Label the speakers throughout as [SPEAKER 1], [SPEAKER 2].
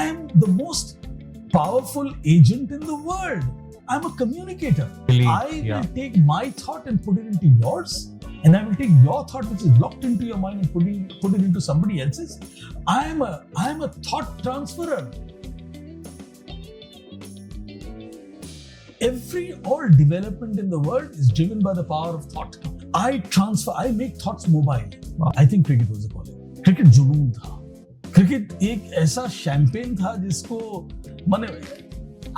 [SPEAKER 1] I am the most powerful agent in the world. I'm a communicator.
[SPEAKER 2] Really?
[SPEAKER 1] I
[SPEAKER 2] Yeah.
[SPEAKER 1] will take my thought and put it into yours, and I will take your thought, which is locked into your mind, and put it into somebody else's. I am a thought transferer. All development in the world is driven by the power of thought. I make thoughts mobile.
[SPEAKER 2] Wow.
[SPEAKER 1] I think cricket was a calling. Cricket जुनून था. Cricket एक ऐसा champagne था जिसको मैंने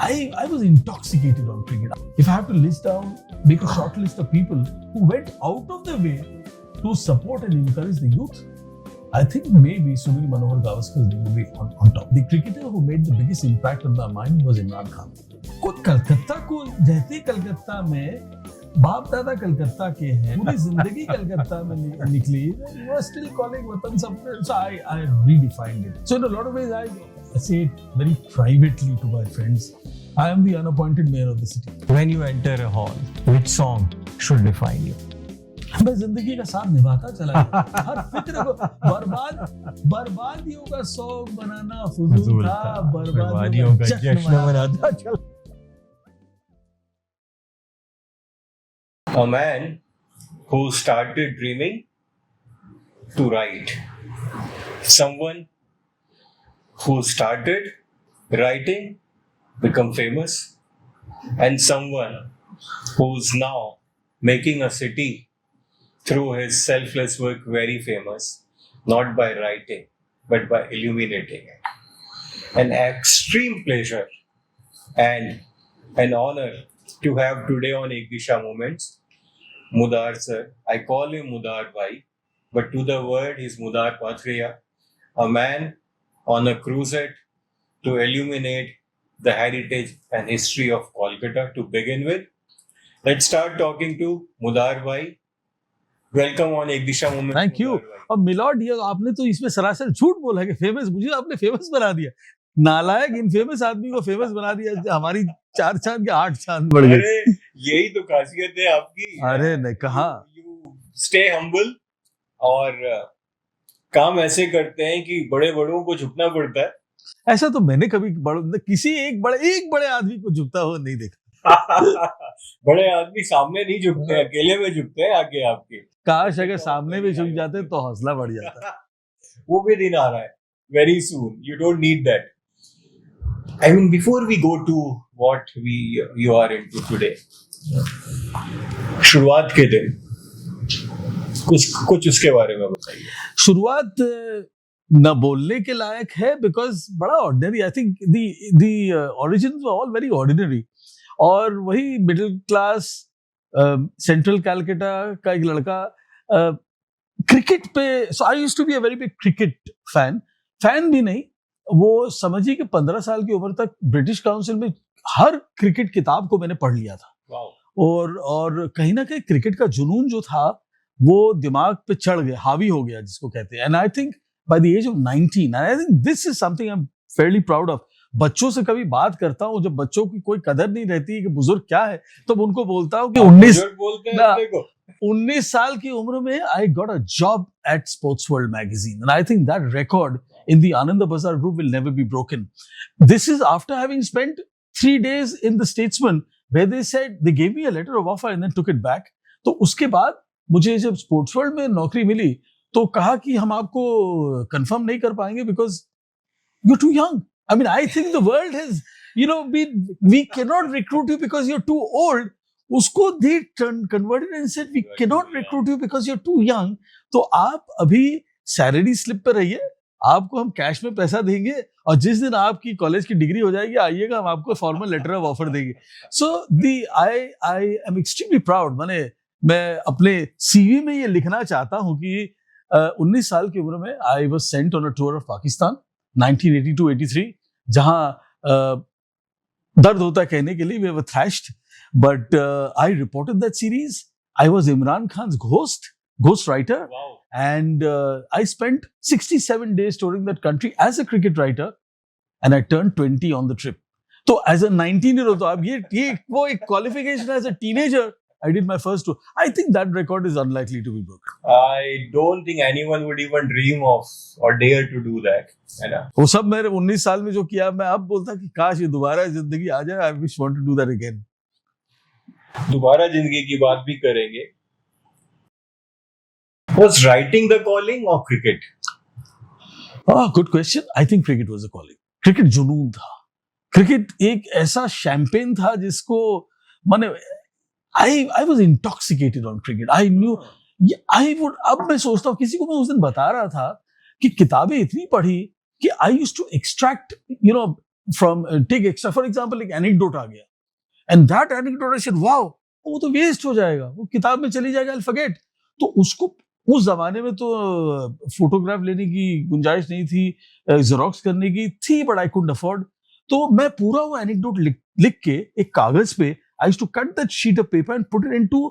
[SPEAKER 1] I was intoxicated on cricket. If I have to make a short list of people who went out of their way to support and encourage the youth, I think maybe Sunil Manohar Gavaskar will be on top. The cricketer who made the biggest impact on my mind was Imran Khan. Calcutta को रहते कलकत्ता में बाप दादा कलकत्ता के हैं, पूरी जिंदगी कलकत्ता में निकली. You are still calling वतन सपने. So I redefined it. So in a lot of ways I say it very privately to my friends. I am the unappointed mayor of the city.
[SPEAKER 2] When you enter a hall, which song should define you?
[SPEAKER 1] मैं जिंदगी का साथ निभाता चला गया. हर फिक्र को बर्बादियों का शौक बनाना फजूल था, बर्बादियों का जश्न मनाता चला.
[SPEAKER 3] A man who started dreaming to write. Someone who started writing, become famous, and someone who's now making a city through his selfless work very famous, not by writing, but by illuminating it. An extreme pleasure and an honor to have today on Ek Disha Moments Mudar sir. I call him Mudar Bhai, but to the world he's Mudar Pathriya, a man on a crusade to illuminate the heritage and history of Kolkata to begin with. Let's start talking to Mudar Bhai. Welcome on Ek Disha Moments.
[SPEAKER 1] Thank you. और milord, ये आपने तो इसमें सरासर झूठ बोला कि famous, मुझे आपने फेमस बना दिया. नालायक इनफेमस आदमी को फेमस बना दिया. हमारी 4 चांद के 8 चांद बढ़ गए.
[SPEAKER 3] अरे यही तो खासियत है आपकी.
[SPEAKER 1] अरे नहीं कहा.
[SPEAKER 3] You stay humble और काम ऐसे करते हैं कि बड़े बड़ों को झुकना पड़ता है.
[SPEAKER 1] ऐसा तो मैंने कभी किसी एक बड़े आदमी को झुकता हुआ नहीं देखा.
[SPEAKER 3] बड़े आदमी सामने नहीं झुकते, अकेले में झुकते हैं आगे आपके.
[SPEAKER 1] काश अगर सामने भी झुक जाते तो हौसला बढ़ जाता.
[SPEAKER 3] वो भी दिन आ रहा है very soon. You don't need that. I mean, before we go to what you are into today, शुरुआत के दिन कुछ उसके बारे में बताइए.
[SPEAKER 1] शुरुआत न बोलने के लायक है बिकॉज बड़ा ordinary. I think the origins were all very ordinary. और वही मिडिल क्लास सेंट्रल कैलकाटा का एक लड़का क्रिकेट पे. So I used to be a very big cricket fan भी नहीं, वो समझिए कि 15 साल की उम्र तक ब्रिटिश काउंसिल में हर क्रिकेट किताब को मैंने पढ़ लिया था. और कहीं ना कहीं क्रिकेट का जुनून जो था वो दिमाग पे चढ़ गया, हावी हो गया जिसको कहते हैं. And I think by the age of 19, I think this is something I am fairly proud of. बच्चों से कभी बात करता हूँ, जब बच्चों की कोई कदर नहीं रहती कि बुजुर्ग क्या है, तो उनको बोलता हूँ कि 19 साल की उम्र में I got a job eight sports world magazine. And I think that record in the Ananda Bazar group will never be broken. This is after having spent 3 days in the Statesman, where they said they gave me a letter of offer and then took it back. तो उसके बाद मुझे जब sports world में नौकरी मिली तो कहा कि हम आपको कंफर्म नहीं कर पाएंगे because you're too young. I mean, I think the world has, we cannot recruit you because you're too old. उसको they converted and said we cannot recruit you because you're too young. तो आप अभी salary slip पे रहिए, आपको हम cash में पैसा देंगे और जिस दिन आपकी कॉलेज की डिग्री हो जाएगी आइएगा, हम आपको फॉर्मल लेटर ऑफ ऑफर देंगे. सो आई एम एक्सट्रीमली प्राउड. मैं अपने सीवी में ये लिखना चाहता हूँ कि 19 साल की उम्र में I was sent on a tour of Pakistan 1982-83, जहां दर्द होता कहने के लिए we were thrashed, but I reported that series. I was Imran Khan's ghost writer.
[SPEAKER 3] Wow.
[SPEAKER 1] And I spent 67 days touring that country as a cricket writer, and I turned 20 on the trip. So as a 19-year-old, तो अब ये वो एक qualification as a teenager I did my first tour. I think that record is unlikely to be broken.
[SPEAKER 3] I don't think anyone would even dream of or dare to do that. है ना?
[SPEAKER 1] वो सब मेरे 19 साल में जो किया, मैं अब बोलता कि काश ये दोबारा जिंदगी आ जाए. I wish want to do that again.
[SPEAKER 3] दोबारा जिंदगी की बात भी करेंगे. Was writing the calling or cricket?
[SPEAKER 1] Good question. I think cricket was a calling. Cricket जुनून था. Cricket एक ऐसा शैंपेन था जिसको मैंने I was intoxicated on cricket. I knew I would. अब मैं सोचता हूँ, किसी को मैं उस दिन बता रहा था कि किताबें इतनी पढ़ी कि I used to extract, from take extra. For example, एक anecdote आ गया, and that anecdote I said, wow, वो तो waste हो जाएगा, वो किताब में चली जाएगा, I'll forget. तो उसको उस जमाने में तो फोटोग्राफ लेने की गुंजाइश नहीं थी, जेरोक्स करने की थी, बट आई कुडंट अफोर्ड. तो मैं पूरा वो एनेक्डोट लिख के एक कागज पे, I used to cut that sheet of paper and put it into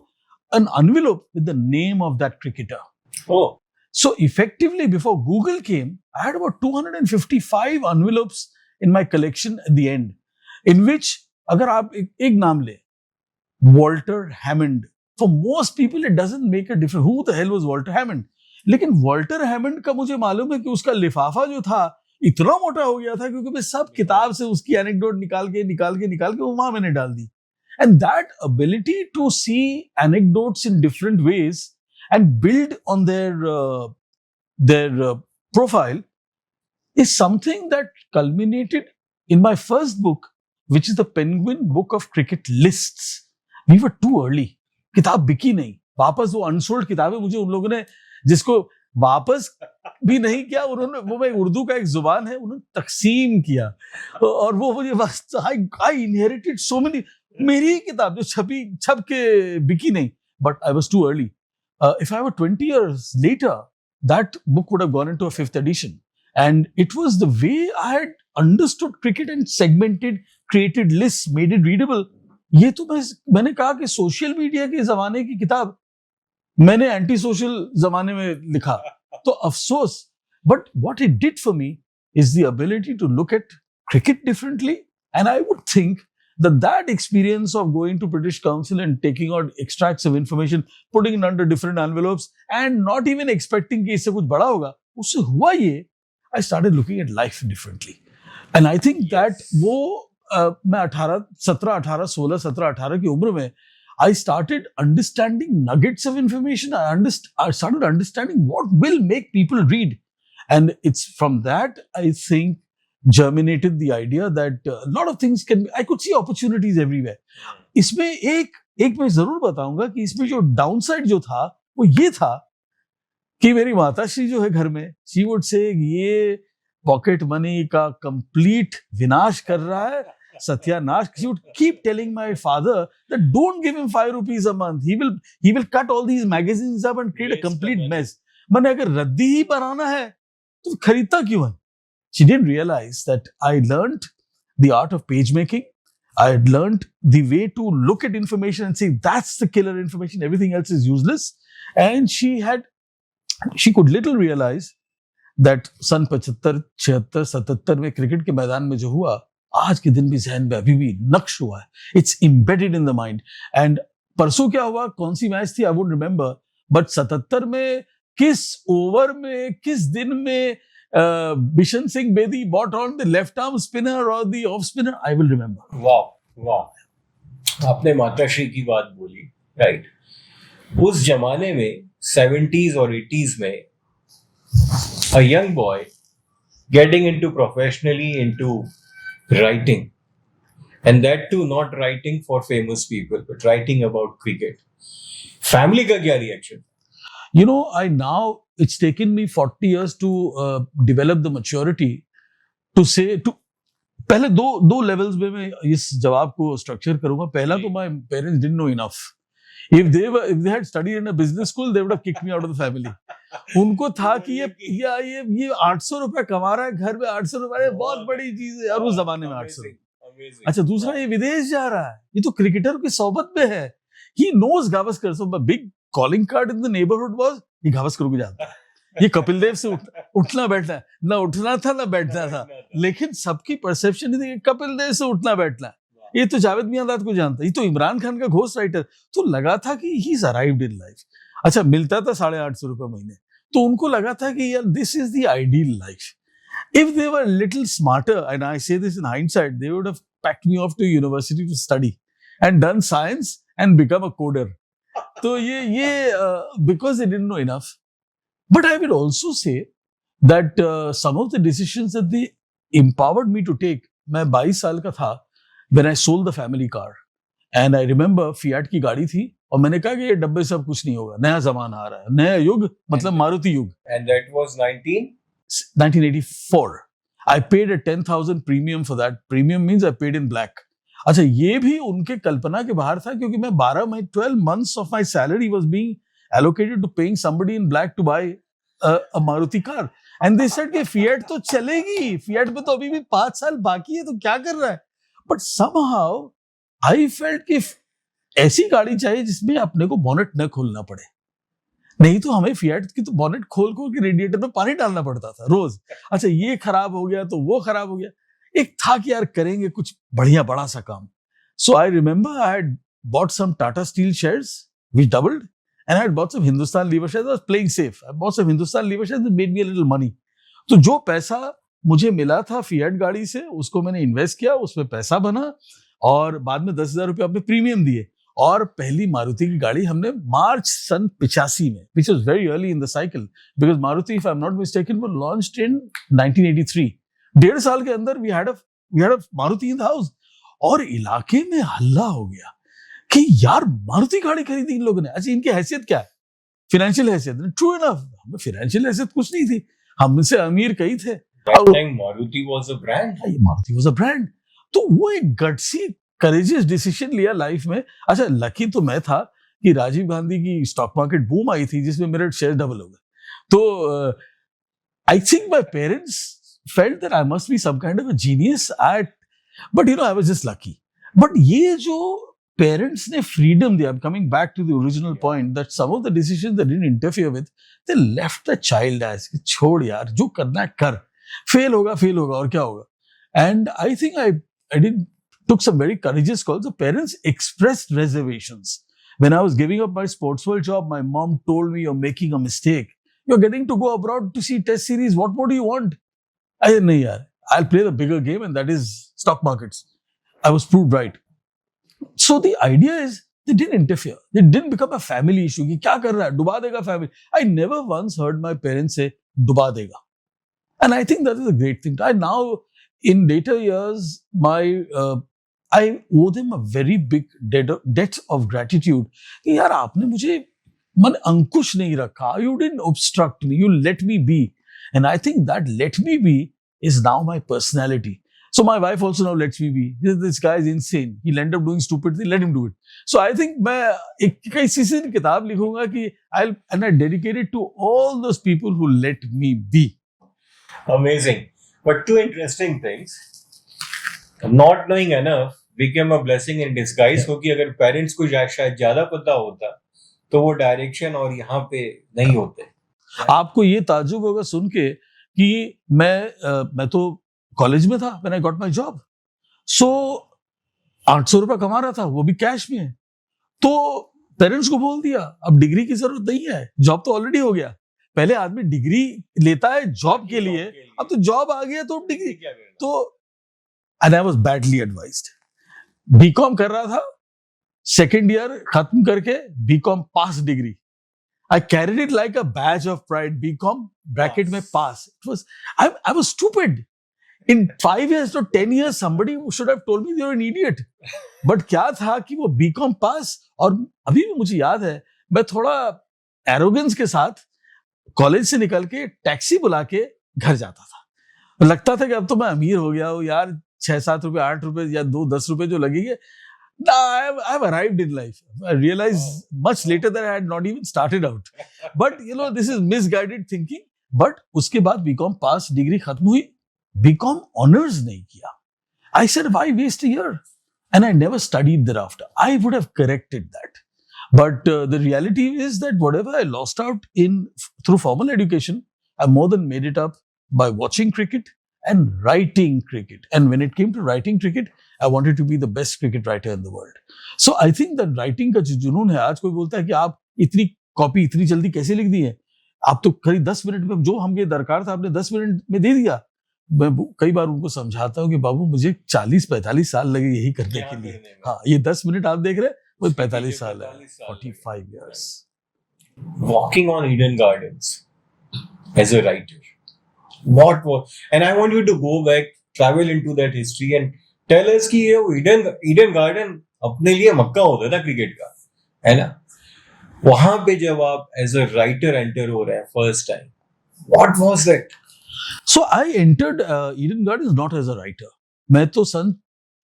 [SPEAKER 1] an envelope with the name of that cricketer.
[SPEAKER 3] Oh.
[SPEAKER 1] So effectively, before Google came, I had about 255 envelopes in my collection at the end, in which अगर आप एक नाम ले, Walter Hammond. For most people, it doesn't make a difference. Who the hell was Walter Hammond? लेकिन Walter Hammond का मुझे मालूम है कि उसका लिफाफा जो था इतना मोटा हो गया था, क्योंकि मैं सब किताब से उसकी एनेक्डोट निकाल के वो वहां मैंने डाल दी. And that ability to see anecdotes in different ways and build on their profile is something that culminated in my first book, which is the Penguin Book of Cricket Lists. We were too early. किताब बिकी नहीं, वापस वो unsold किताबें मुझे उन लोगों ने, जिसको वापस भी नहीं किया, उन्होंने, वो मैं उर्दू का एक जुबान है, उन्होंने तकसीम किया, और वो मुझे बस आई इनहेरिटेड सो मेनी. मेरी किताब जो छप के बिकी नहीं, but I was too early. If I were 20 years later, that book would have gone into a 5th edition, and it was the way I had understood cricket and segmented, created lists, made it readable. ये तो मैंने कहा कि social media के जमाने की किताब मैंने एंटी सोशल जमाने में लिखा, तो अफसोस. But what it did for me is the ability to look at cricket differently, and I would think that experience of going to British Council and taking out extracts of information, putting it under different envelopes, and not even expecting कि इससे कुछ बड़ा होगा, उससे हुआ ये, I started looking at life differently. And I think that वो मैं 17, 18 की उम्र में I started understanding nuggets of information. I started understanding what will make people read. And it's from that, I think, germinated the idea that a lot of things I could see opportunities everywhere. इसमें एक मैं जरूर बताऊंगा कि इसमें जो downside जो था वो ये था कि मेरी माताश्री जो है घर में, she would say ये पॉकेट मनी का कंप्लीट विनाश कर रहा है, सत्यानाश. She would keep telling my father that don't give him 5 rupees a month. He will cut all these magazines up and create a complete mess. मैंने अगर रद्दी ही बनाना है तो खरीदता क्यों है? She didn't realize that I learned the art of page making. I had learned the way to look at information and say, that's the killer information. Everything else is useless. And she could little realize that सन 75, 76, 77 में cricket के मैदान में जो हुआ, आज के दिन भी जहन में अभी भी नक्श हुआ है. It's embedded in the mind. And परसों क्या हुआ, कौन सी मैच थी, I won't remember. But 77 में किस ओवर में, किस दिन में Bishan Singh Bedi bought on the left arm spinner or the off spinner, I will remember.
[SPEAKER 3] वाह. आपने माताश्री की बात बोली, राइट. उस जमाने में 70s और 80s में a young boy getting into professionally into writing, and that too not writing for famous people but writing about cricket. Family का क्या reaction?
[SPEAKER 1] It's taken me 40 years to develop the maturity to say to पहले दो levels में मैं इस जवाब को structure करूंगा. पहला तो my parents didn't know enough. If they had studied in a business school, they would have kicked me out of the family. उनको था कि ये 800 रुपए कमा रहा है, घर में 800 रुपए बहुत बड़ी चीज है, और उस जमाने में 800. अच्छा, दूसरा ये विदेश जा रहा है, ये तो क्रिकेटर की सोबत में है. He knows Gavaskar. So my big calling card in the neighborhood was ये गावस्कर को जानता है, ये कपिल देव से उठना बैठना है, ना उठना था ना बैठना था, लेकिन सबकी परसेप्शन थी कपिल देव से उठना बैठना है. ये तो जावेद मियांदाद को जानता है, ये तो इमरान खान का घोस्ट राइटर। तो लगा था कि he is arrived in life. अच्छा, मिलता था 850 रुपये महीने, तो उनको लगा था कि यार this is the ideal life. If they were a little smarter, and I say this in hindsight, they would have packed me off to university to study and done science and become a coder. So because they didn't know enough. But I will also say that some of the decisions that they empowered me to take. मैं 22 साल का था when I sold the family car, and I remember Fiat की गाड़ी थी और मैंने कहा कि ये डब्बे सब कुछ नहीं होगा, नया जमाना आ रहा है, नया युग, मतलब मारुति युग।
[SPEAKER 3] And that was
[SPEAKER 1] 1984. I paid a 10,000 premium for that. Premium means I paid in black. अच्छा, ये भी उनके कल्पना के बाहर था, क्योंकि मैं 12 months of my salary was being allocated to paying somebody in black to buy a Maruti car. And they said कि Fiat तो चलेगी, Fiat पे तो अभी भी 5 साल बाकी है, तो क्या कर रहा है? But somehow I felt कि ऐसी गाड़ी चाहिए जिसमें अपने को बॉनेट न खोलना पड़े। नहीं तो हमें फिएट की तो बॉनेट खोल खोल के रेडिएटर में पानी डालना पड़ता था रोज। अच्छा, ये खराब हो गया तो वो खराब हो गया। एक था कि यार करेंगे कुछ बढ़िया बड़ा सा काम। So I remember I had bought some Tata Steel shares which doubled, and I had bought some Hindustan Lever shares. I was playing safe. I bought some Hindustan Lever shares that made me a little money. तो जो पैसा मुझे मिला था fiat गाड़ी से, उसको मैंने इन्वेस्ट किया, उसमें पैसा बना, और बाद में 10,000 रुपये अपने प्रीमियम दिए, और पहली मारुति की गाड़ी हमने मार्च सन 85 में, which was very early in the cycle, because Maruti, if I'm not mistaken, was launched in 1983. 1.5 साल के अंदर we had a Maruti in the house, और इलाके में हल्ला हो गया कि यार मारुति गाड़ी खरीदी इन लोगों ने। अच्छा, इनकी हैसियत क्या है? फाइनेंशियल हैसियत। ट्रू इनफ, हमें फाइनेंशियल हैसियत कुछ नहीं थी, हमसे अमीर कई थे।
[SPEAKER 3] that time Maruti was a brand.
[SPEAKER 1] Maruti was a brand. तो वो एक गट्सी करेजियस डिसीजन लिया लाइफ में। अच्छा, लकी तो मैं था कि राजीव गांधी की स्टॉक मार्केट बूम आई थी, जिसमें मेरे शेयर डबल हो गए। तो I think my parents felt that I must be some kind of a genius at, but you know I was just lucky. But ये जो पेरेंट्स ने फ्रीडम दिया, I am coming back to the original point, that some of the decisions they didn't interfere with, they left the child as, छोड़ यार, जो करना है कर, फेल होगा और क्या होगा। And I think I did took some very courageous calls. The parents expressed reservations. When I was giving up my sports world job, my mom told me, you're making a mistake. You're getting to go abroad to see test series. What more do you want? I said, no, yaar, I'll play the bigger game, and that is stock markets. I was proved right. So the idea is, they didn't interfere. They didn't become a family issue. कि क्या कर रहा है? डुबा देगा family. I never once heard my parents say, डुबा देगा. And I think that is a great thing. I now, in later years, I owe them a very big debt of gratitude. कि यार आपने मुझे मन अंकुश नहीं रखा. You didn't obstruct me. You let me be. And I think that let me be is now my personality. So my wife also now lets me be. This guy is insane. He'll end up doing stupid things. Let him do it. So I think मैं एक किसी से किताब लिखूंगा कि I dedicate it to all those people who let me be.
[SPEAKER 3] Amazing. But two interesting things. Not knowing enough became a blessing in disguise, क्योंकि अगर parents को शायद ज्यादा पता होता तो वो डायरेक्शन और यहाँ पे नहीं होते।
[SPEAKER 1] आपको ये ताज्जुब होगा सुन के कि मैं तो कॉलेज में था when I got my job. So 800 रुपया कमा रहा था, वो भी कैश में। तो पेरेंट्स को बोल दिया अब डिग्री की जरूरत नहीं है, जॉब तो ऑलरेडी हो गया। पहले आदमी डिग्री लेता है जॉब के लिए, अब तो जॉब आ गया तो डिग्री। तो and I was badly advised. BCom कर रहा था, सेकेंड ईयर खत्म करके BCom pass degree. I carried it like a badge of pride, BCom bracket में pass. It was I was stupid. In 5 years to 10 years, somebody should have told me you're an idiot. But क्या था कि वो BCom pass, और अभी भी मुझे याद है मैं थोड़ा एरोगेंस के साथ कॉलेज से निकल के टैक्सी बुला के घर जाता था। लगता था कि अब तो मैं अमीर हो गया हूँ यार, 6-7 रुपए 8 रुपए या 2-10 रुपए जो लगेंगे। I have arrived in life. I realized much later that I had not even started out. But you know, this is misguided thinking. But उसके बाद बीकॉम पास डिग्री खत्म हुई, बीकॉम ऑनर्स नहीं किया। I said, why waste a year? And I never studied thereafter. I would have corrected that. But the reality is that whatever I lost out in through formal education, I more than made it up by watching cricket and writing cricket. And when it came to writing cricket, I wanted to be the best cricket writer in the world. So I think that writing का जो जुनून है, आज कोई बोलता है कि आप इतनी कॉपी इतनी जल्दी कैसे लिख दी है, आप तो करीब 10 मिनट में जो हमें दरकार था आपने 10 मिनट में दे दिया. मैं कई बार उनको समझाता हूँ कि बाबू मुझे 40-45 साल लगे यही करने के लिए. हाँ, ये 10 मिनट आप देख रहे हैं, वो 45 साल है. 45 years.
[SPEAKER 3] Walking on Eden Gardens as a writer. What was, and I want you to go back, travel into that history and tell us कि ये Eden Garden अपने लिए मक्का होता था क्रिकेट का, है ना? वहां पे जब आप as a writer enter हो रहे हैं first time, what was that?
[SPEAKER 1] So I entered Eden Gardens not as a writer. मैं तो सन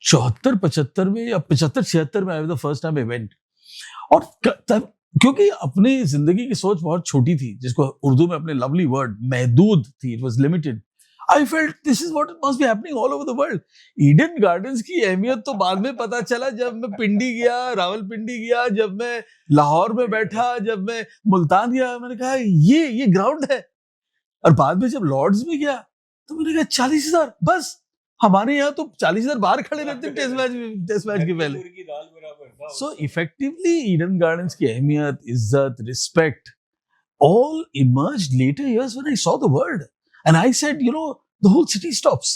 [SPEAKER 1] 74-75 में या 75-76 में I was the first time I went. और तब क्योंकि अपनी जिंदगी की सोच बहुत छोटी थी, जिसको उर्दू में अपने लवली वर्ड महदूद थी, it was limited. I felt this is what must be happening all over the world. Eden gardens की अहमियत तो बाद में पता चला जब मैं पिंडी गया, रावलपिंडी गया, जब मैं लाहौर में बैठा, जब मैं मुल्तान गया. मैंने कहा ये ग्राउंड है. और बाद में जब लॉर्ड्स में गया तो मैंने कहा 40,000 बस. हमारे यहाँ तो 40,000 बाहर खड़े रहते टेस्ट मैच के पहले. So effectively, Eden Gardens की अहमियत, इज्जत, respect, all emerged later years when I saw the world. And I said, you know, the whole city stops.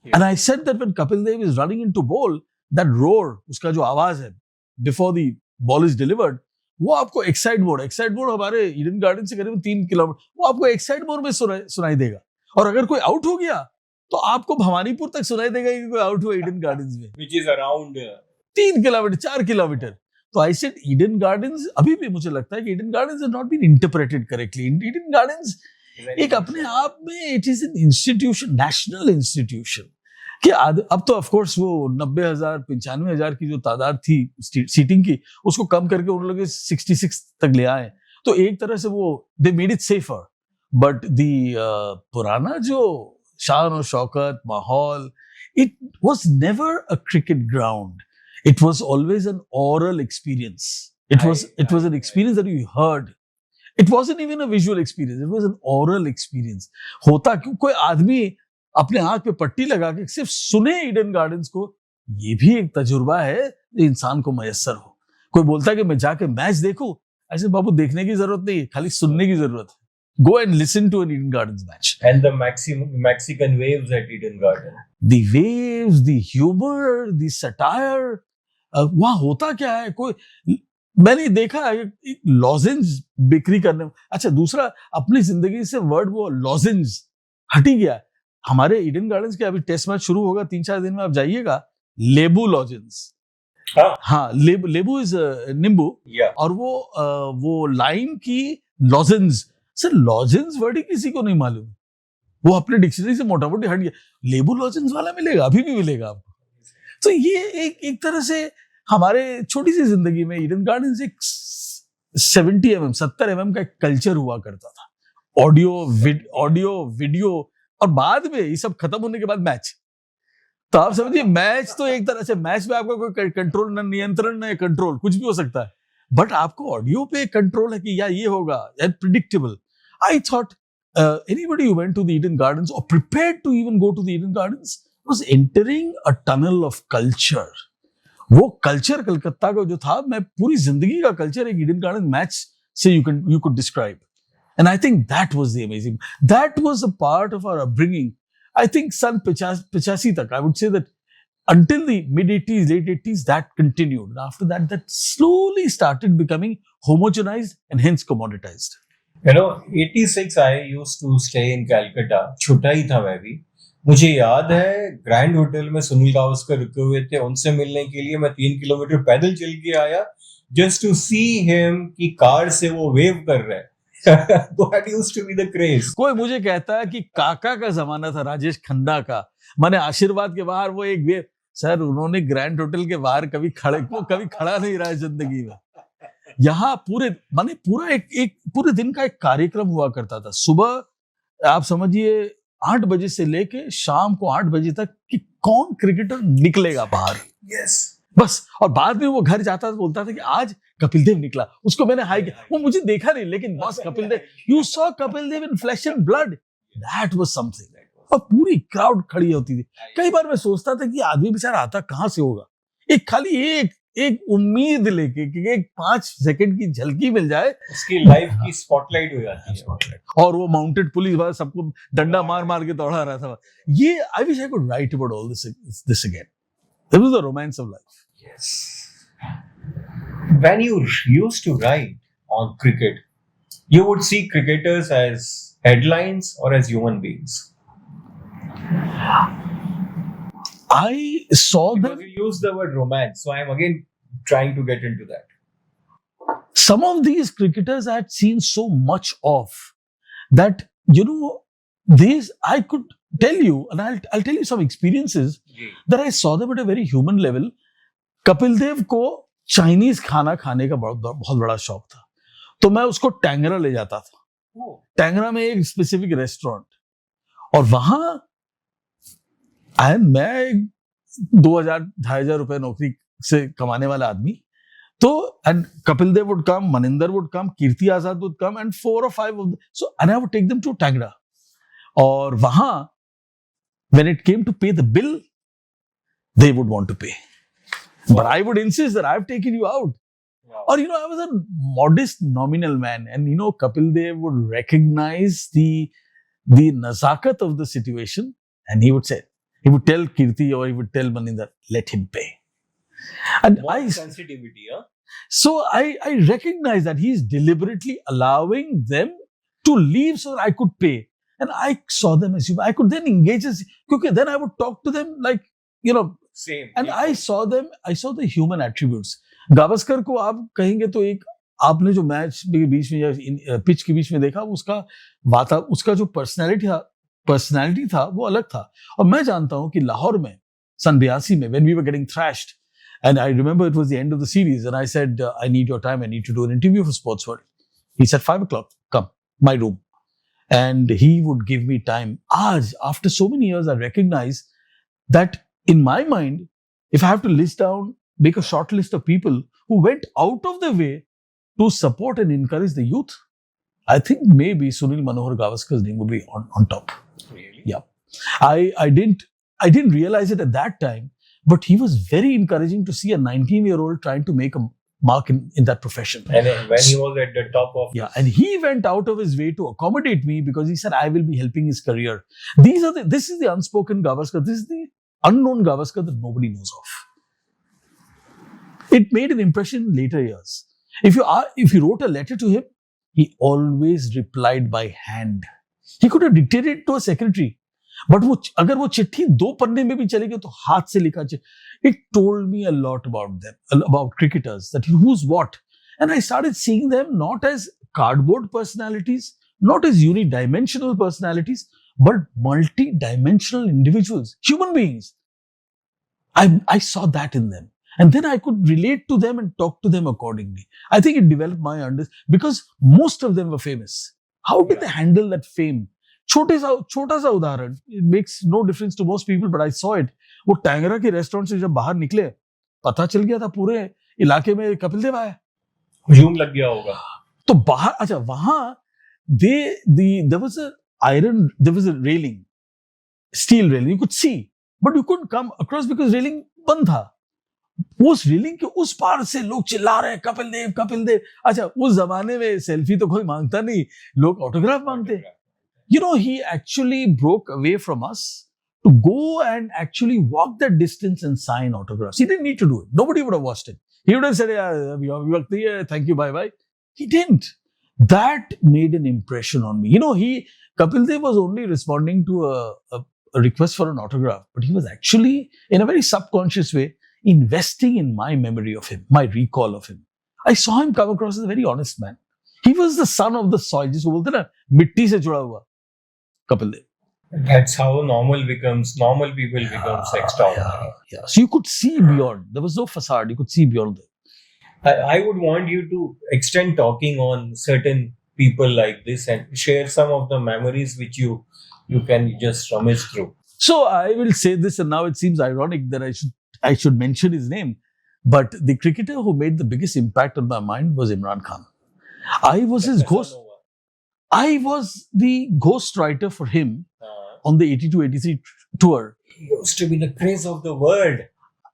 [SPEAKER 1] Yeah. And I said that when Kapil Dev is running into ball, that roar, उसका जो आवाज है, before the ball is delivered, वो आपको excite mode हमारे Eden Gardens से करीब 3 kilometre, वो आपको excite mode में सुनाई देगा. और अगर कोई आउट हो गया, तो आपको भवानीपुर तक सुनाई देगा कि कोई आउट हुआ ईडन गार्डन्स में.
[SPEAKER 3] Which is around
[SPEAKER 1] 3 kilometre 4 kilometre. तो आई सेड ईडन गार्डन्स, अभी भी मुझे लगता है कि Eden Gardens has not been interpreted correctly. Eden Gardens एक अपने आप में it is an institution, national institution. कि अब तो ऑफ कोर्स वो 90,000 95,000 की जो तादाद थी सीटिंग की, उसको कम करके उन लोग 66 तक ले आए. तो एक तरह से वो they made it safer. But the पुराना जो शान और शौकत माहौल, it was never a cricket ground. It was always an oral experience. It was an experience that you heard. It wasn't even a visual experience. It was an oral experience. होता क्यों, कोई आदमी अपने आंख पे पट्टी लगा के सिर्फ सुने ईडन गार्डन्स को, ये भी एक तजुर्बा है जो इंसान को मयस्सर हो. कोई बोलता है कि मैं जाके मैच देखूं, ऐसे बाबू देखने की जरूरत नहीं, खाली सुनने की जरूरत है. Go and listen to an Eden Gardens match.
[SPEAKER 3] And the Mexican waves at Eden Garden.
[SPEAKER 1] The waves, the humor, the satire. वहाँ होता क्या है, कोई मैंने देखा है लॉजेंज बिक्री करने. अच्छा, दूसरा अपनी जिंदगी से वर्ड वो लॉजेंज हट ही गया. हमारे ईडन गार्डन्स के अभी टेस्ट मैच शुरू होगा 3-4 दिन में, आप जाइएगा. लेबू लॉजेंस. हाँ, लेबू इज नींबू. और वो लाइम की लॉजेंज. सर, लॉजेंस वर्ड ही किसी को नहीं मालूम. वो अपने डिक्शनरी से मोटा मोटी हट गया. लेबू लॉजेंस वाला मिलेगा, अभी भी मिलेगा आपको. तो ये एक तरह से हमारे छोटी सी जिंदगी में ईडन गार्डन्स एक 70 mm का एक कल्चर हुआ करता था. ऑडियो वीडियो, और बाद में ये सब खत्म होने के बाद मैच. तो आप समझिए, मैच तो एक तरह से, मैच में आपका कोई कंट्रोल न, नियंत्रण न कंट्रोल, कुछ भी हो सकता है. बट आपको ऑडियो पे कंट्रोल है कि या ये होगा, predictable. I thought anybody who went to the Eden Gardens or prepared to even go to the Eden Gardens was entering a tunnel of culture. वो कल्चर कलकत्ता का जो था, मैं पूरी जिंदगी का कल्चर एक ईडन गार्डन मैच से you could describe. And I think that was the amazing. That was a part of our upbringing. I think सन 85 तक, I would say that until the mid-80s, late 80s, that continued. And after that, that slowly started becoming homogenized and hence commoditized.
[SPEAKER 3] You know, 86 I used to stay in Calcutta. छोटा ही था मैं भी. मुझे याद है grand hotel में सुनील गावस्कर रुके हुए थे. उनसे मिलने के लिए मैं 3 किलोमीटर पैदल चल के आया just to see him कि कार से वो वेव कर रहे हैं. That used to be the craze.
[SPEAKER 1] कोई मुझे कहता है कि काका का जमाना था, राजेश खन्ना का. मैंने आशीर्वाद के बाहर वो एक वेव. सर, उन्होंने ग्रैंड होटल के बाहर कभी खड़ा नहीं रहा है जिंदगी में. यहाँ पूरा एक पूरे दिन का एक कार्यक्रम हुआ करता था. सुबह आप समझिए 8 बजे से लेके शाम को 8 बजे तक कि कौन क्रिकेटर निकलेगा बाहर.
[SPEAKER 3] Yes.
[SPEAKER 1] बस. और बाद में वो घर जाता था, बोलता था कि आज कपिल देव निकला. उसको मैंने हाई किया. वो मुझे देखा नहीं, लेकिन बस Kapil Dev, you saw Kapil Dev in flesh and blood. That was something. और पूरी क्राउड खड़ी होती थी. कई बार मैं सोचता था कि आदमी बेचारा आता कहाँ से होगा, एक खाली एक उम्मीद लेके कि एक 5 सेकंड की झलकी मिल जाए,
[SPEAKER 3] उसकी लाइफ की स्पॉटलाइट हो जाती है.
[SPEAKER 1] और वो माउंटेड पुलिस वाला सबको डंडा मार मार के दौड़ा रहा था. ये I wish I could write about all this again. It was the romance of life.
[SPEAKER 3] Yes. When you used to write on cricket, you would see cricketers as headlines or as human beings.
[SPEAKER 1] I saw them.
[SPEAKER 3] Because you used the word romance, so I am again trying to get into that.
[SPEAKER 1] Some of these cricketers I had seen so much of that, these I could tell you, and I'll tell you some experiences that I saw them at a very human level. Kapil Dev को Chinese खाना खाने का बहुत बड़ा शौक था, तो मैं उसको टैंगरा ले जाता था. टैंगरा में एक स्पेसिफिक रेस्टोरेंट, और वहां मैं 2,000-2,500 रुपए नौकरी से कमाने वाला आदमी. तो and Kapil Dev would come, Maninder would come, Kirti Azad would come, and 4 or 5 of them. So and I would take them to Tangra. और वहां when it came to pay the bill, they would want to pay. But I would insist that I've taken you out.
[SPEAKER 3] Wow.
[SPEAKER 1] Or, I was a modest nominal man, and, Kapil Dev would recognize the nazakat of the situation, and he would tell Kirti or he would tell Maninder, let him pay. And
[SPEAKER 3] What sensitivity, huh?
[SPEAKER 1] So I recognize that he's deliberately allowing them to leave so that I could pay. And I saw them as human. I could then engage as, because then I would talk to them like,
[SPEAKER 3] Same.
[SPEAKER 1] and I saw the human attributes. Gavaskar को आप कहेंगे तो एक, आपने जो match के बीच में या पिच के बीच में देखा, उसका जो पर्सनालिटी था वो अलग था. और मैं जानता हूं कि लाहौर में सन 82 में when we were getting thrashed, and I remember it was the end of the series, and I said, I need your time, I need to do an interview for Sports World. He said 5 o'clock, come, my room. And he would give me time. Aaj, after so many years, I recognize that in my mind, if I have to make a short list of people who went out of their way to support and encourage the youth, I think maybe Sunil Manohar Gavaskar's name would be on top.
[SPEAKER 3] Really?
[SPEAKER 1] Yeah. I didn't realize it at that time, but he was very encouraging to see a 19-year-old trying to make a mark in that profession.
[SPEAKER 3] And then when he was at the top of
[SPEAKER 1] and he went out of his way to accommodate me, because he said I will be helping his career. This is the unspoken Gavaskar. This is the unknown Gavaskar that nobody knows of. It made an impression in later years. If you wrote a letter to him, he always replied by hand. He could have dictated it to a secretary, but अगर वो चिट्ठी 2 पन्ने में भी चली गई तो हाथ से लिखा. It told me a lot about them, about cricketers, that who's what. And I started seeing them not as cardboard personalities, not as unidimensional personalities, but multi-dimensional individuals, human beings. I saw that in them. And then I could relate to them and talk to them accordingly. I think it developed my understanding, because most of them were famous. How did they handle that fame? छोटा सा उदाहरण, it makes no difference to most people, but I saw it. वो टैंगरा के restaurant से जब बाहर निकले, पता चल गया था पूरे इलाके में कपिल देव आया.
[SPEAKER 3] हुजूम लग गया होगा.
[SPEAKER 1] तो बाहर, अच्छा, वहां there was a railing, steel railing, you could see, but you couldn't come across because railing बंद था. उस रेलिंग के उस पार से लोग चिल्ला रहे हैं, कपिल देव, कपिल देव. अच्छा, उस जमाने में सेल्फी तो कोई मांगता नहीं, लोग ऑटोग्राफ मांगते. He actually broke away from us to go and actually walk that distance and sign autographs. He didn't need to do it. Nobody would have watched it. He would have said, yeah, thank you, bye-bye. He didn't. That made an impression on me. Kapil Dev was only responding to a request for an autograph, but he was actually, in a very subconscious way, investing in my memory of him, my recall of him. I saw him come across as a very honest man. He was the son of the soil. जिसको बोलते ना, मिट्टी से जुड़ा हुआ Kapil Dev.
[SPEAKER 3] That's how normal people become extraordinary.
[SPEAKER 1] Yeah. So you could see beyond. There was no facade. You could see beyond that.
[SPEAKER 3] I would want you to extend talking on certain people like this and share some of the memories which you can just rummage through.
[SPEAKER 1] So I will say this, and now it seems ironic that I should mention his name, but the cricketer who made the biggest impact on my mind was Imran Khan. I was his ghost. I was the ghost writer for him on the 82-83 tour.
[SPEAKER 3] He used to be the craze of the world.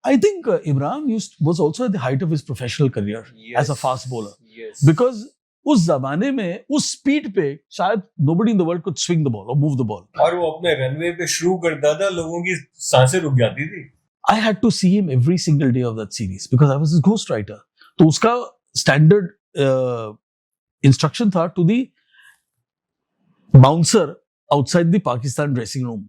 [SPEAKER 1] I think Imran was also at the height of his professional career as a fast bowler.
[SPEAKER 3] Yes.
[SPEAKER 1] Because उस जमाने में उस speed पे शायद nobody in the world could swing the ball or move the ball.
[SPEAKER 3] और वो अपने runway पे शुरू करता था, लोगों की सांसें रुक जाती थी.
[SPEAKER 1] I had to see him every single day of that series because I was his ghostwriter. तो उसका standard instruction था to the bouncer outside the Pakistan dressing room.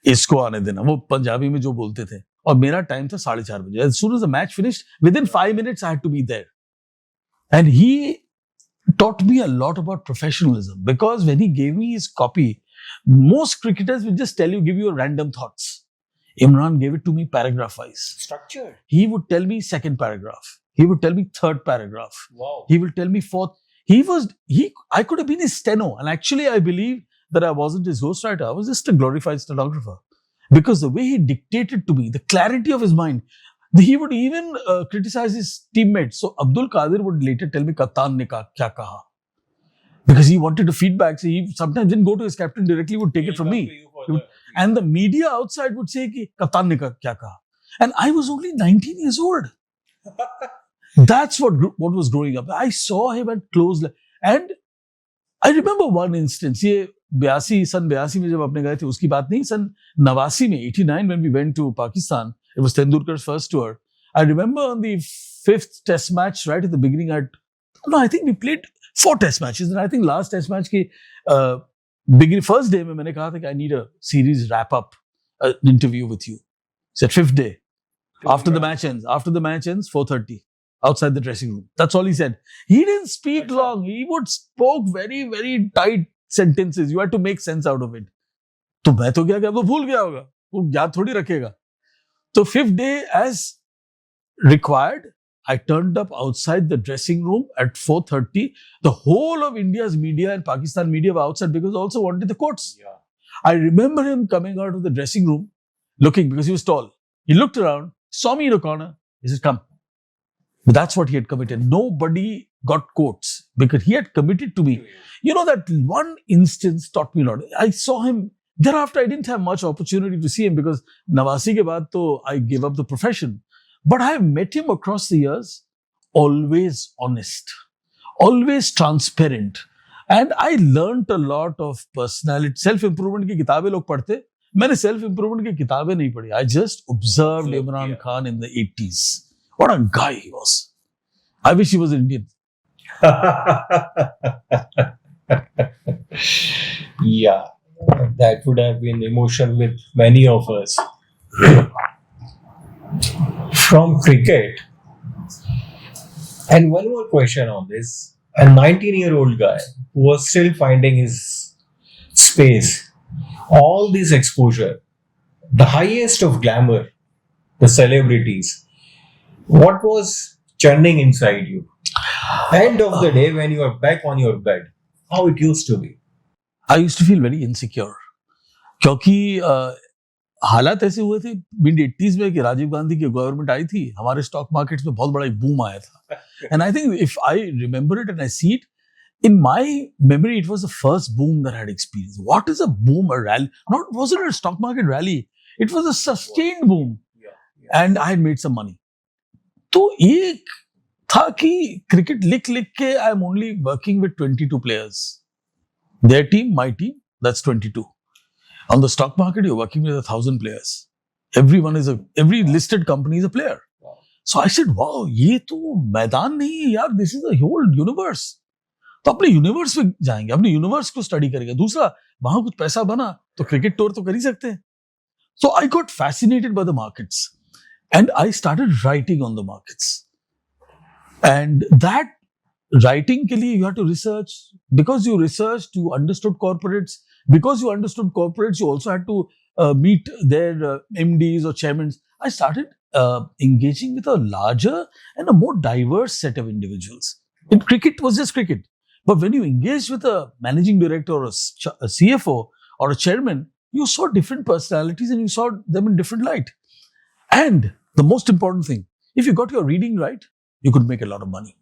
[SPEAKER 1] इसको आने देना, वो पंजाबी में जो बोलते थे. और मेरा टाइम था 4:30 बजे. As soon as the match finished, within 5 minutes I had to be there. And he taught me a lot about professionalism because when he gave me his copy, most cricketers will just tell you, give you random thoughts. Imran gave it to me paragraph wise.
[SPEAKER 3] Structure.
[SPEAKER 1] He would tell me second paragraph. He would tell me third paragraph.
[SPEAKER 3] Wow.
[SPEAKER 1] He will tell me fourth. I could have been his steno. And actually, I believe that I wasn't his ghostwriter. I was just a glorified stenographer. Because the way he dictated to me, the clarity of his mind, he would even criticize his teammates. So Abdul Qadir would later tell me, Kaptan ne kya kaha? Because he wanted to feedback. So he sometimes didn't go to his captain directly, would take it from me. And the media outside would say, Kaptan ne kya kaha? And I was only 19 years old. That's what was growing up. I saw him at close. And I remember one instance. ये सन 82 में जब अपने गए थे उसकी बात नहीं, सन 89 में 89 when we went to Pakistan, it was Tendulkar's first tour. I remember on the 5th test match right at the beginning, I think we played 4 test matches, and I think last test match की first day में मैंने कहा था कि I need a series wrap up, an interview with you. He said 5th day, after the match ends 4:30 outside the dressing room. That's all he said. He didn't speak long. He would spoke very, very tight sentences. You had to make sense out of it. तो मैं तो क्या वो भूल गया होगा, वो याद थोड़ी रखेगा. So 5th day, as required, I turned up outside the dressing room at 4:30. The whole of India's media and Pakistan media were outside because they also wanted the quotes.
[SPEAKER 3] Yeah.
[SPEAKER 1] I remember him coming out of the dressing room, looking, because he was tall. He looked around, saw me in a corner. He said, come. But that's what he had committed. Nobody got quotes because he had committed to me. You know, that one instance taught me a lot. I saw him. Thereafter, I didn't have much opportunity to see him because Nawasi ke baad to I gave up the profession. But I have met him across the years, always honest, always transparent. And I learnt a lot of personality. Self-improvement की किताबें लोग पढ़ते. मैंने self-improvement की किताबें नहीं पढ़ी. I just observed Imran Khan in the 80s. What a guy he was. I wish he was Indian.
[SPEAKER 3] Yeah, that would have been emotional with many of us. From cricket, and one more question on this: a 19-year-old guy who was still finding his space, all this exposure, the highest of glamour, the celebrities. What was churning inside you? End of the day, when you are back on your bed, how it used to be?
[SPEAKER 1] I used to feel very insecure. क्योंकि हालात ऐसे हुए थे mid 80s में कि राजीव गांधी की government आई थी, हमारे स्टॉक मार्केट्स में बहुत बड़ा एक बूम आया था. And I think if I remember it and I see it, in my memory, it was the first boom that I had experienced. What is a boom? A rally? Wasn't it a stock market rally? It was a sustained boom. And I had made some money. तो एक था कि cricket लिख के I am only working with 22 players. Their team, my team, that's 22. On the stock market, you're working with 1,000 players. Every listed company is a player.
[SPEAKER 3] Wow.
[SPEAKER 1] So I said, wow, ये तो मैदान नहीं है यार, this is the whole universe. तो अपने universe पे जाएंगे, अपने यूनिवर्स को स्टडी करेंगे. दूसरा, वहां कुछ पैसा बना तो क्रिकेट टूर तो कर ही सकते हैं. So I got fascinated by the markets and I started writing on the markets. And that writing के लिए you have to research. Because you researched, you understood corporates. Because you understood corporates, you also had to meet their MDs or chairmen. I started engaging with a larger and a more diverse set of individuals. In cricket, it was just cricket. But when you engaged with a managing director or a CFO or a chairman, you saw different personalities and you saw them in different light. And the most important thing, if you got your reading right, you could make a lot of money.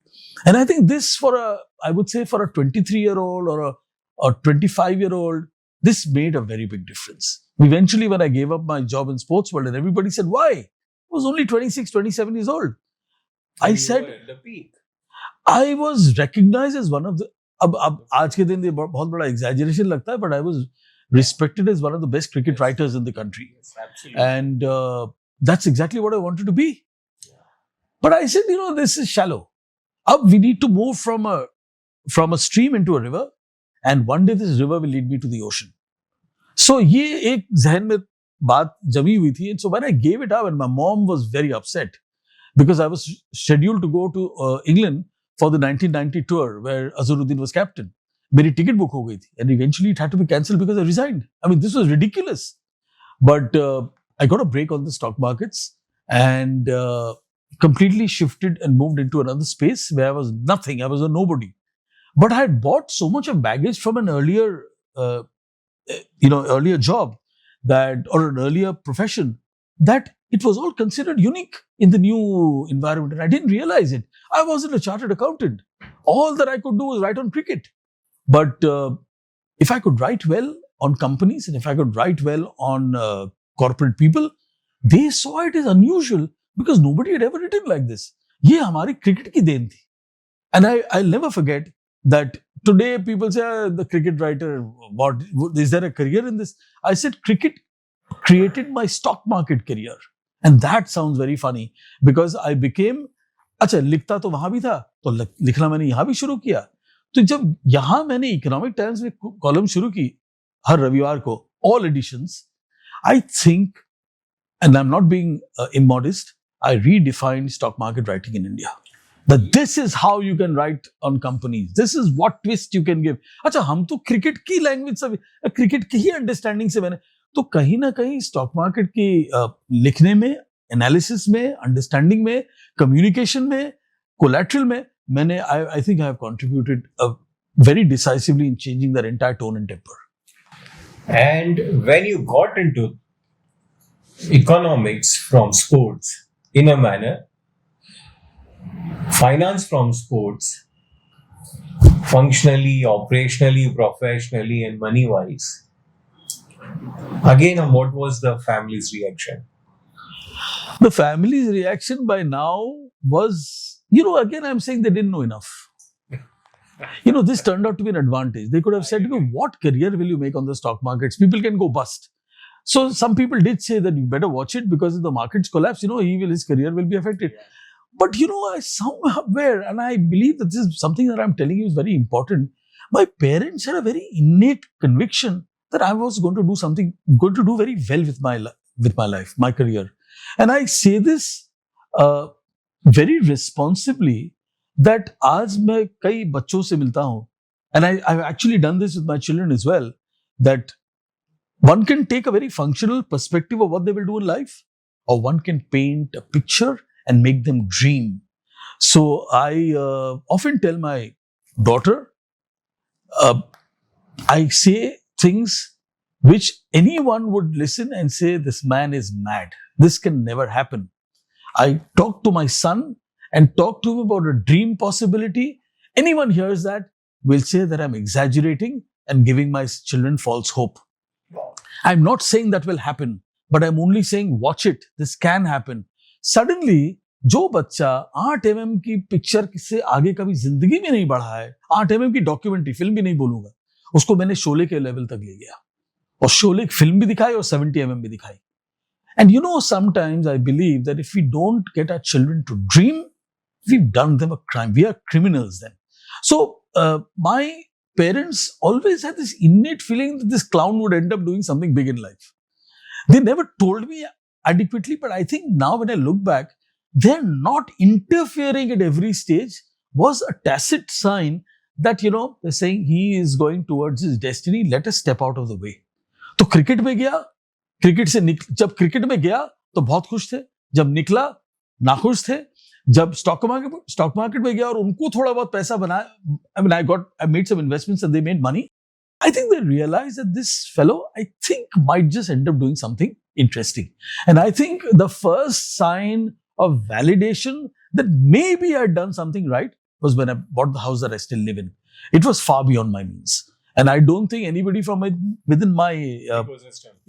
[SPEAKER 1] And I think this I would say for a 23-year-old or a 25-year-old, this made a very big difference. Eventually, when I gave up my job in sports world, and everybody said, why? I was only 26, 27 years old. I
[SPEAKER 3] You
[SPEAKER 1] said,
[SPEAKER 3] were at the peak.
[SPEAKER 1] I was recognized as one of the, अब आज के दिन ये बहुत बड़ा exaggeration लगता है, but I was respected as one of the best cricket writers in the country.
[SPEAKER 3] Yes, absolutely.
[SPEAKER 1] And that's exactly what I wanted to be. But I said, this is shallow. Up, we need to move from a stream into a river, and one day this river will lead me to the ocean. So ये एक जहन में बात जमी हुई थी. And so when I gave it up, and my mom was very upset because I was scheduled to go to England for the 1990 tour where Azharuddin was captain. मेरी ticket book हो गई थी, and eventually it had to be cancelled because I resigned. I mean, this was ridiculous. But I got a break on the stock markets and completely shifted and moved into another space where I was nothing. I was a nobody. But I had bought so much of baggage from an earlier, earlier job or an earlier profession that it was all considered unique in the new environment. And I didn't realize it. I wasn't a chartered accountant. All that I could do was write on cricket. But if I could write well on companies and if I could write well on corporate people, they saw it as unusual because nobody had ever written like this. ये हमारी cricket की then थी. And I'll never forget that today people say, the cricket writer, what is there a career in this? I said, cricket created my stock market career. And that sounds very funny because I became, अच्छा लिखता तो वहां भी था, तो लिखना मैंने यहाँ भी शुरू किया. तो जब यहाँ मैंने इकोनॉमिक टाइम्स में कॉलम शुरू की हर रविवार को, all editions, I think, and I'm not being immodest, I redefined stock market writing in India. That this is how you can write on companies. This is what twist you can give. अच्छा हम तो cricket की language से, cricket की ही understanding से मैंने, तो कहीं ना कहीं स्टॉक मार्केट की लिखने में, एनालिसिस में, अंडरस्टैंडिंग में, कम्युनिकेशन में, कोलैटरल में, मैंने I think I have contributed very decisively in changing that entire tone and temper.
[SPEAKER 3] And when you got into economics from sports in a manner, finance from sports, functionally, operationally, professionally, and money wise, again, what was the family's reaction?
[SPEAKER 1] The family's reaction by now was, again, I'm saying they didn't know enough. This turned out to be an advantage. They could have said, what career will you make on the stock markets? People can go bust. So some people did say that you better watch it because if the markets collapse, his career will be affected. But I somewhere, and I believe that this is something that I'm telling you is very important. My parents had a very innate conviction that I was going to do very well with my life, my career. And I say this very responsibly that आज मैं कई बच्चों से मिलता हूँ, and I've actually done this with my children as well, that one can take a very functional perspective of what they will do in life, or one can paint a picture and make them dream. So I often tell my daughter, I say things which anyone would listen and say, this man is mad. This can never happen. I talk to my son and talk to him about a dream possibility. Anyone hears that will say that I'm exaggerating and giving my children false hope.
[SPEAKER 3] Wow.
[SPEAKER 1] I'm not saying that will happen, but I'm only saying, watch it. This can happen. Suddenly, जो बच्चा 8 mm की picture से आगे कभी जिंदगी में नहीं बढ़ा है, 8 mm की डॉक्यूमेंट्री फिल्म भी नहीं बोलूंगा, उसको मैंने शोले के लेवल तक ले गया और शोले फिल्म भी दिखाई और 70 mm भी दिखाई. And sometimes I believe that if we don't get our children to dream, we've done them a crime. We are criminals then. So my parents always had this innate feeling that this clown would end up doing something big in life. They never told me adequately, but I think now when I look back, they're not interfering at every stage was a tacit sign that, they're saying he is going towards his destiny. Let us step out of the way. तो cricket में गया, जब cricket में गया तो बहुत खुश थे, जब निकला नाखुश थे, जब स्टॉक मार्केट में गया और उनको थोड़ा बहुत पैसा बनाया, I made some investments and they made money. I think they realized that this fellow, I think, might just end up doing something interesting. And I think the first sign of validation that maybe I'd done something right was when I bought the house that I still live in. It was far beyond my means. And I don't think anybody from within my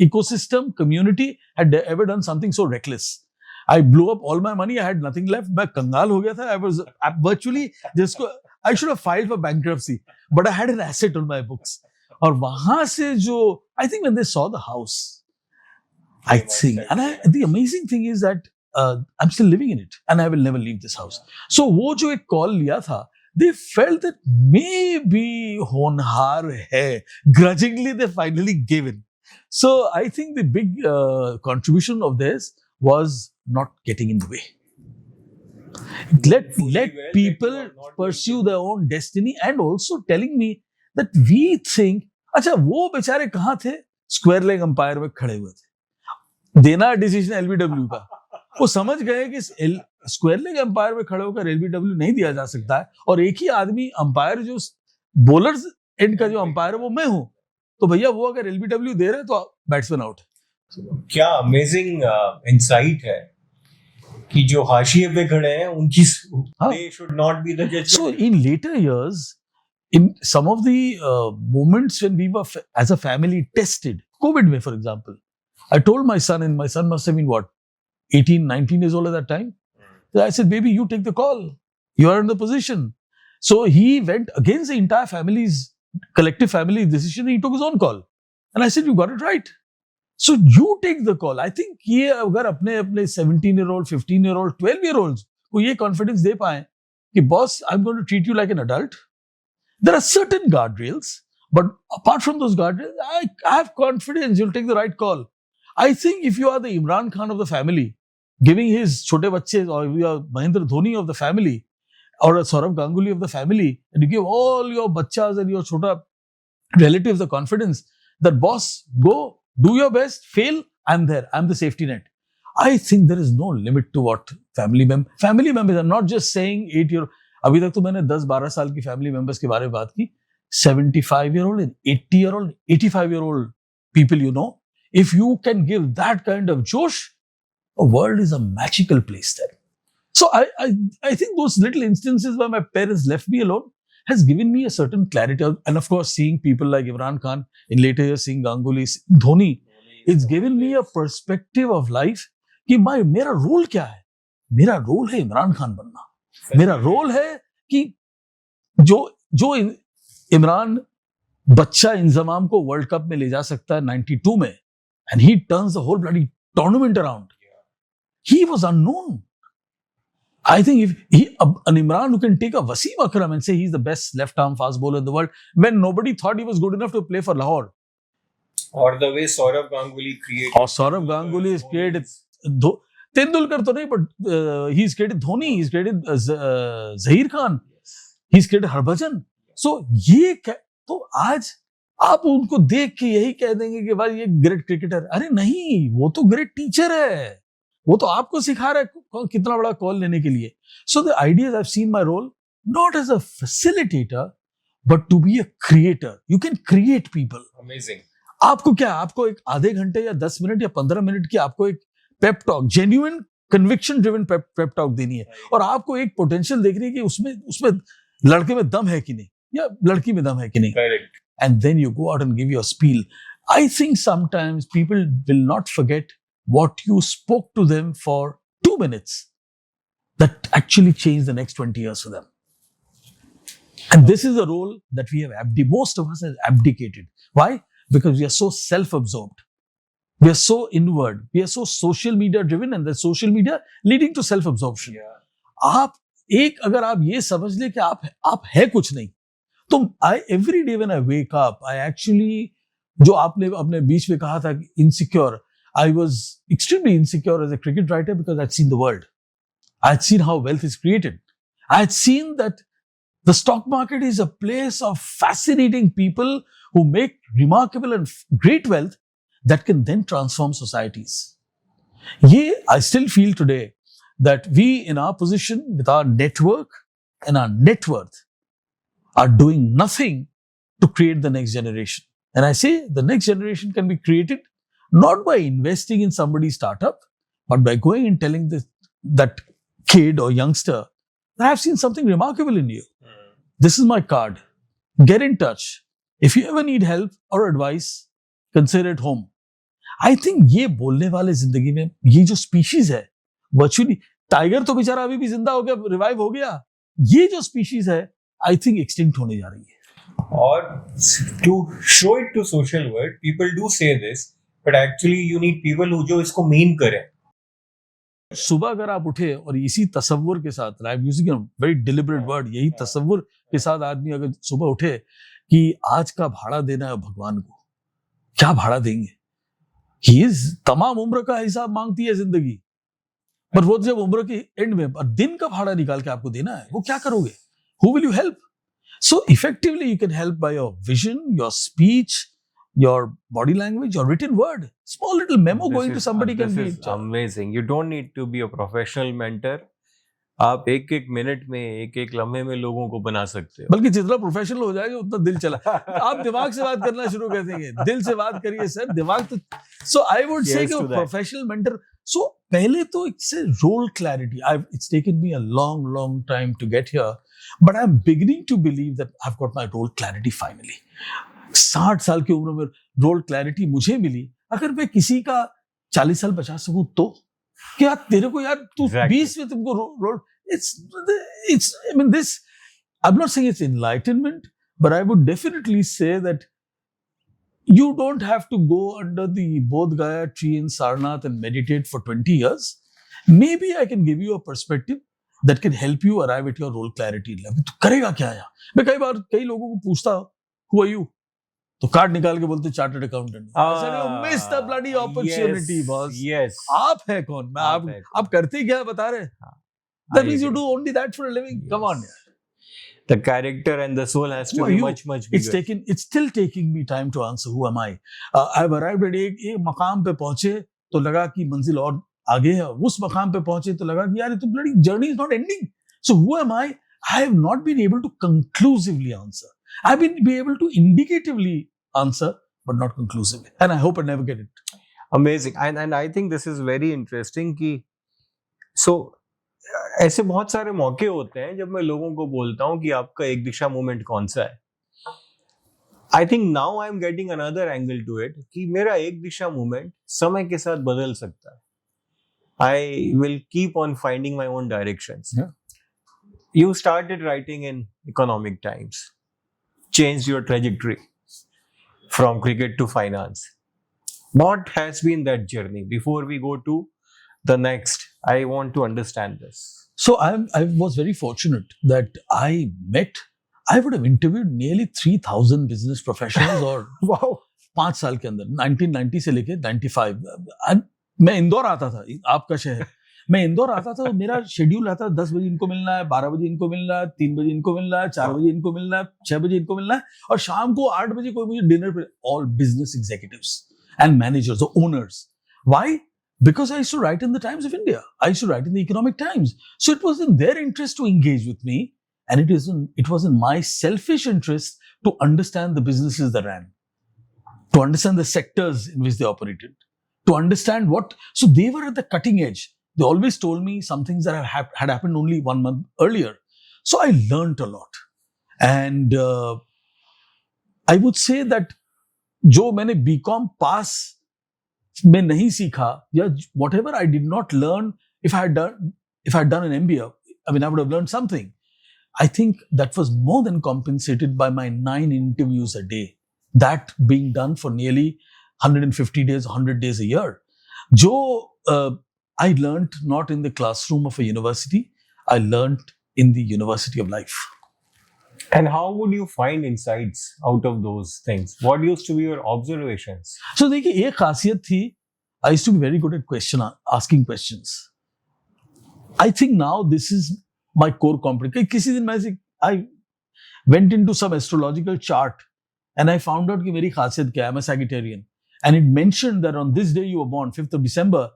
[SPEAKER 1] ecosystem community had ever done something so reckless. I blew up all my money. I had nothing left. मैं कंगाल हो गया था. I was virtually जिसको I should have filed for bankruptcy, but I had an asset on my books. और वहां से जो I think when they saw the house, I think, and the amazing thing is that I'm still living in it, and I will never leave this house. So वो जो एक call लिया था, they felt that maybe होनहार है. Grudgingly, they finally gave in. So I think the big contribution of theirs was not getting in the way. Let people pursue their own destiny, and also telling me that we think, अच्छा वो बेचारे कहाँ थे? Square leg umpire में खड़े हुए थे. देना डिसीजन एलबीडब्ल्यू का. वो समझ गए कि स्क्वायर लेग अंपायर में खड़े होकर एलबीडब्ल्यू नहीं दिया जा सकता है, और एक ही आदमी अंपायर जो बॉलर्स एंड का जो अंपायर है वो मैं हूं, तो भैया वो अगर एलबीडब्ल्यू दे रहे हैं तो बैट्समैन आउट.
[SPEAKER 3] क्या अमेजिंग इंसाइट है कि जो हाशिए पे खड़े हैं उनकी they should not be the judge.
[SPEAKER 1] So in later years, in some of the moments when we were as a family tested, COVID में for example, I told my son, and my son must have been what, 18, 19 years old at that time. So I said, baby, you take the call. You are in the position. So he went against the entire family's collective family decision. He took his own call. And I said, you got it right. So you take the call. I think ये अगर अपने 17-year-old, 15-year-old, 12-year-olds को ये confidence दे पाए कि boss, I'm going to treat you like an adult. There are certain guardrails, but apart from those guardrails, I have confidence you'll take the right call. I think if you are the Imran Khan of the family, giving his छोटे बच्चे, or you are Mahendra Dhoni of the family, or a Saurav Ganguly of the family, and you give all your bachas and your chota relatives the confidence that boss, go, do your best, fail, I'm there, I'm the safety net. I think there is no limit to what family members. I'm not just saying 8-year. अभी तक तो मैंने 10-12 साल की family members के बारे में बात की. 75-year-old and 80-year-old, 85-year-old people, you know, if you can give that kind of josh, the world is a magical place then. So I think those little instances where my parents left me alone has given me a certain clarity. And of course, seeing people like Imran Khan, in later years seeing Ganguly, Dhoni, it's given me a perspective of life कि मेरा role क्या है? मेरा role है इमरान खान बनना. मेरा role है कि जो इमरान बच्चा इंजमाम को वर्ल्ड कप में ले जा सकता है 92 में, and he turns the whole bloody tournament around. He was unknown. I think if an Imran who can take a Wasim Akram and say he's the best left-arm fast bowler in the world when nobody thought he was good enough to play for Lahore.
[SPEAKER 3] Or the way Saurav Ganguly created.
[SPEAKER 1] Or Saurav Ganguly has created Tendulkar to nahi, but he's created Dhoni, he's created Zahir Khan, he's created Harbhajan. So ये तो आज आप उनको देख के यही कह देंगे कि भाई ये ग्रेट क्रिकेटर. अरे नहीं, वो तो ग्रेट टीचर है. वो तो आपको सिखा रहा है कितना बड़ा कॉल लेने के लिए. So the idea is I've seen my role not as a facilitator, but to be a creator. You can create people.
[SPEAKER 3] Amazing.
[SPEAKER 1] आपको क्या, आपको एक आधे घंटे या 10 मिनट या 15 मिनट की आपको एक pep talk, genuine conviction driven pep talk देनी है, और आपको एक पोटेंशियल देखनी है कि उसमें लड़के में दम है कि नहीं, या लड़की में दम है कि नहीं.
[SPEAKER 3] Correct.
[SPEAKER 1] And then you go out and give your spiel. I think sometimes people will not forget what you spoke to them for 2 minutes that actually changed the next 20 years for them. And this is a role that we have most of us have abdicated. Why? Because we are so self-absorbed. We are so inward. We are so social media driven, and the social media leading to self-absorption.
[SPEAKER 3] Yeah.
[SPEAKER 1] अगर आप ये समझ ले कि आप है कुछ नहीं, तो every day when I wake up, I actually, जो आपने अपने बीच में कहा था insecure, I was extremely insecure as a cricket writer because I'd seen the world. I'd seen how wealth is created. I'd seen that the stock market is a place of fascinating people who make remarkable and great wealth that can then transform societies. I still feel today that we, in our position with our network and our net worth, are doing nothing to create the next generation. And I say the next generation can be created not by investing in somebody's startup, but by going and telling that kid or youngster, I have seen something remarkable in you. This is my card. Get in touch. If you ever need help or advice, consider it home. I think ये बोलने वाले जिंदगी में ये जो species है virtually, tiger तो बेचारा अभी भी जिंदा हो गया, रिवाइव हो गया, ये जो स्पीशीज है आई थिंक एक्सटिंक्ट होने जा रही है.
[SPEAKER 3] Or to show it to social world, people do say this, but actually you need people who जो इसको mean करें.
[SPEAKER 1] सुबह अगर आप उठे और इसी तसव्वुर के साथ, आई am using a very deliberate word, यही तसव्वुर के साथ आदमी अगर सुबह उठे कि आज का भाड़ा देना है भगवान को, क्या भाड़ा देंगे? ही इज तमाम उम्र का हिसाब मांगती है जिंदगी, पर वो जब उम्र के एंड में दिन का भाड़ा निकाल के आपको देना है, वो क्या करोगे? Who will you help? So effectively, you can help by your vision, your speech, your body language, your written word. Small little memo going to somebody can be.
[SPEAKER 4] This is amazing. You don't need to be a professional mentor. आप एक एक minute में, एक एक लम्हे में लोगों को बना सकते हो.
[SPEAKER 1] बल्कि जितना प्रोफेशनल हो जाएगा उतना दिल चला. आप दिमाग से बात करना शुरू कर देंगे, दिल से बात करिए सर, दिमाग तो. So I would say कि professional mentor. So पहले तो it's a role clarity. It's taken me a long time to get here, but I'm beginning to believe that I've got my role clarity finally. 60 साल की उम्र में role clarity मुझे मिली. अगर मैं किसी का 40 साल बचा सकूं तो क्या तेरे को यार तू 20 में तुमको role, it's I mean this, I'm not saying it's enlightenment, but I would definitely say that you don't have to go under the Bodh Gaya tree in Sarnath and meditate for 20 years. Maybe I can give you a perspective that can help you arrive at your role clarity level. तो करेगा क्या यार? मैं कई बार कई लोगों को पूछता, who are you? तो कार्ड निकाल के बोलते chartered accountant. Miss the bloody opportunity boss.
[SPEAKER 4] Yes.
[SPEAKER 1] आप है कौन? मैं आप करते क्या बता रहे? That means you do only that for a living. Come on.
[SPEAKER 4] The character and the soul has to be much bigger.
[SPEAKER 1] It's still taking me time to answer who am I. I've arrived at एक मकाम पे पहुंचे तो लगा कि मंजिल और आगे है. उस मकाम पे पहुंचे तो लगा कि यार ये तो bloody journey is not ending. So who am I? I have not been able to conclusively answer. I've been able to indicatively answer, but not conclusively. And I hope I never get it.
[SPEAKER 4] Amazing. And I think this is very interesting कि so ऐसे बहुत सारे मौके होते हैं जब मैं लोगों को बोलता हूं कि आपका एक दिशा मूवमेंट कौन सा है. I think now I am getting another angle to it कि मेरा एक दिशा मूवमेंट समय के साथ बदल सकता है. I will keep on finding my own directions. You started writing in Economic Times, change your trajectory from cricket to finance. What has been that journey? Before we go to the next, I want to understand this.
[SPEAKER 1] So I was very fortunate that I would have interviewed nearly 3,000 business professionals और
[SPEAKER 4] Wow.
[SPEAKER 1] 5 साल के अंदर 1990 से लेके 95. मैं इंदौर आता था, आपका शहर. मैं इंदौर आता था, मेरा शेड्यूल आता 10 बजे इनको मिलना है, 12 बजे इनको मिलना है, 3 बजे इनको मिलना है, 4 बजे इनको मिलना है, 6 बजे इनको मिलना है, और शाम को 8 बजे कोई मुझे डिनर पे. All business executives and managers or owners. Why? Because I used to write in the Times of India. I used to write in the Economic Times. So it was in their interest to engage with me, and it was in my selfish interest to understand the businesses that ran, to understand the sectors in which they operated, to understand what. So they were at the cutting edge. They always told me some things that had happened only 1 month earlier. So I learned a lot, and I would say that जो मैंने BCom pass में नहीं सीखा, या whatever I did not learn, if I had done an MBA, I mean I would have learned something. I think that was more than compensated by my 9 interviews a day, that being done for nearly 150 days, 100 days a year. जो I learned not in the classroom of a university, I learned in the university of life.
[SPEAKER 4] And how would you find insights out of those things? What used to be your observations?
[SPEAKER 1] So देखिए एक खासियत थी, I used to be very good at asking questions. I think now this is my core competence. किसी दिन मैं I went into some astrological chart and I found out कि मेरी खासियत क्या है. I'm a Sagittarian, and it mentioned that on this day you were born, 5th of December,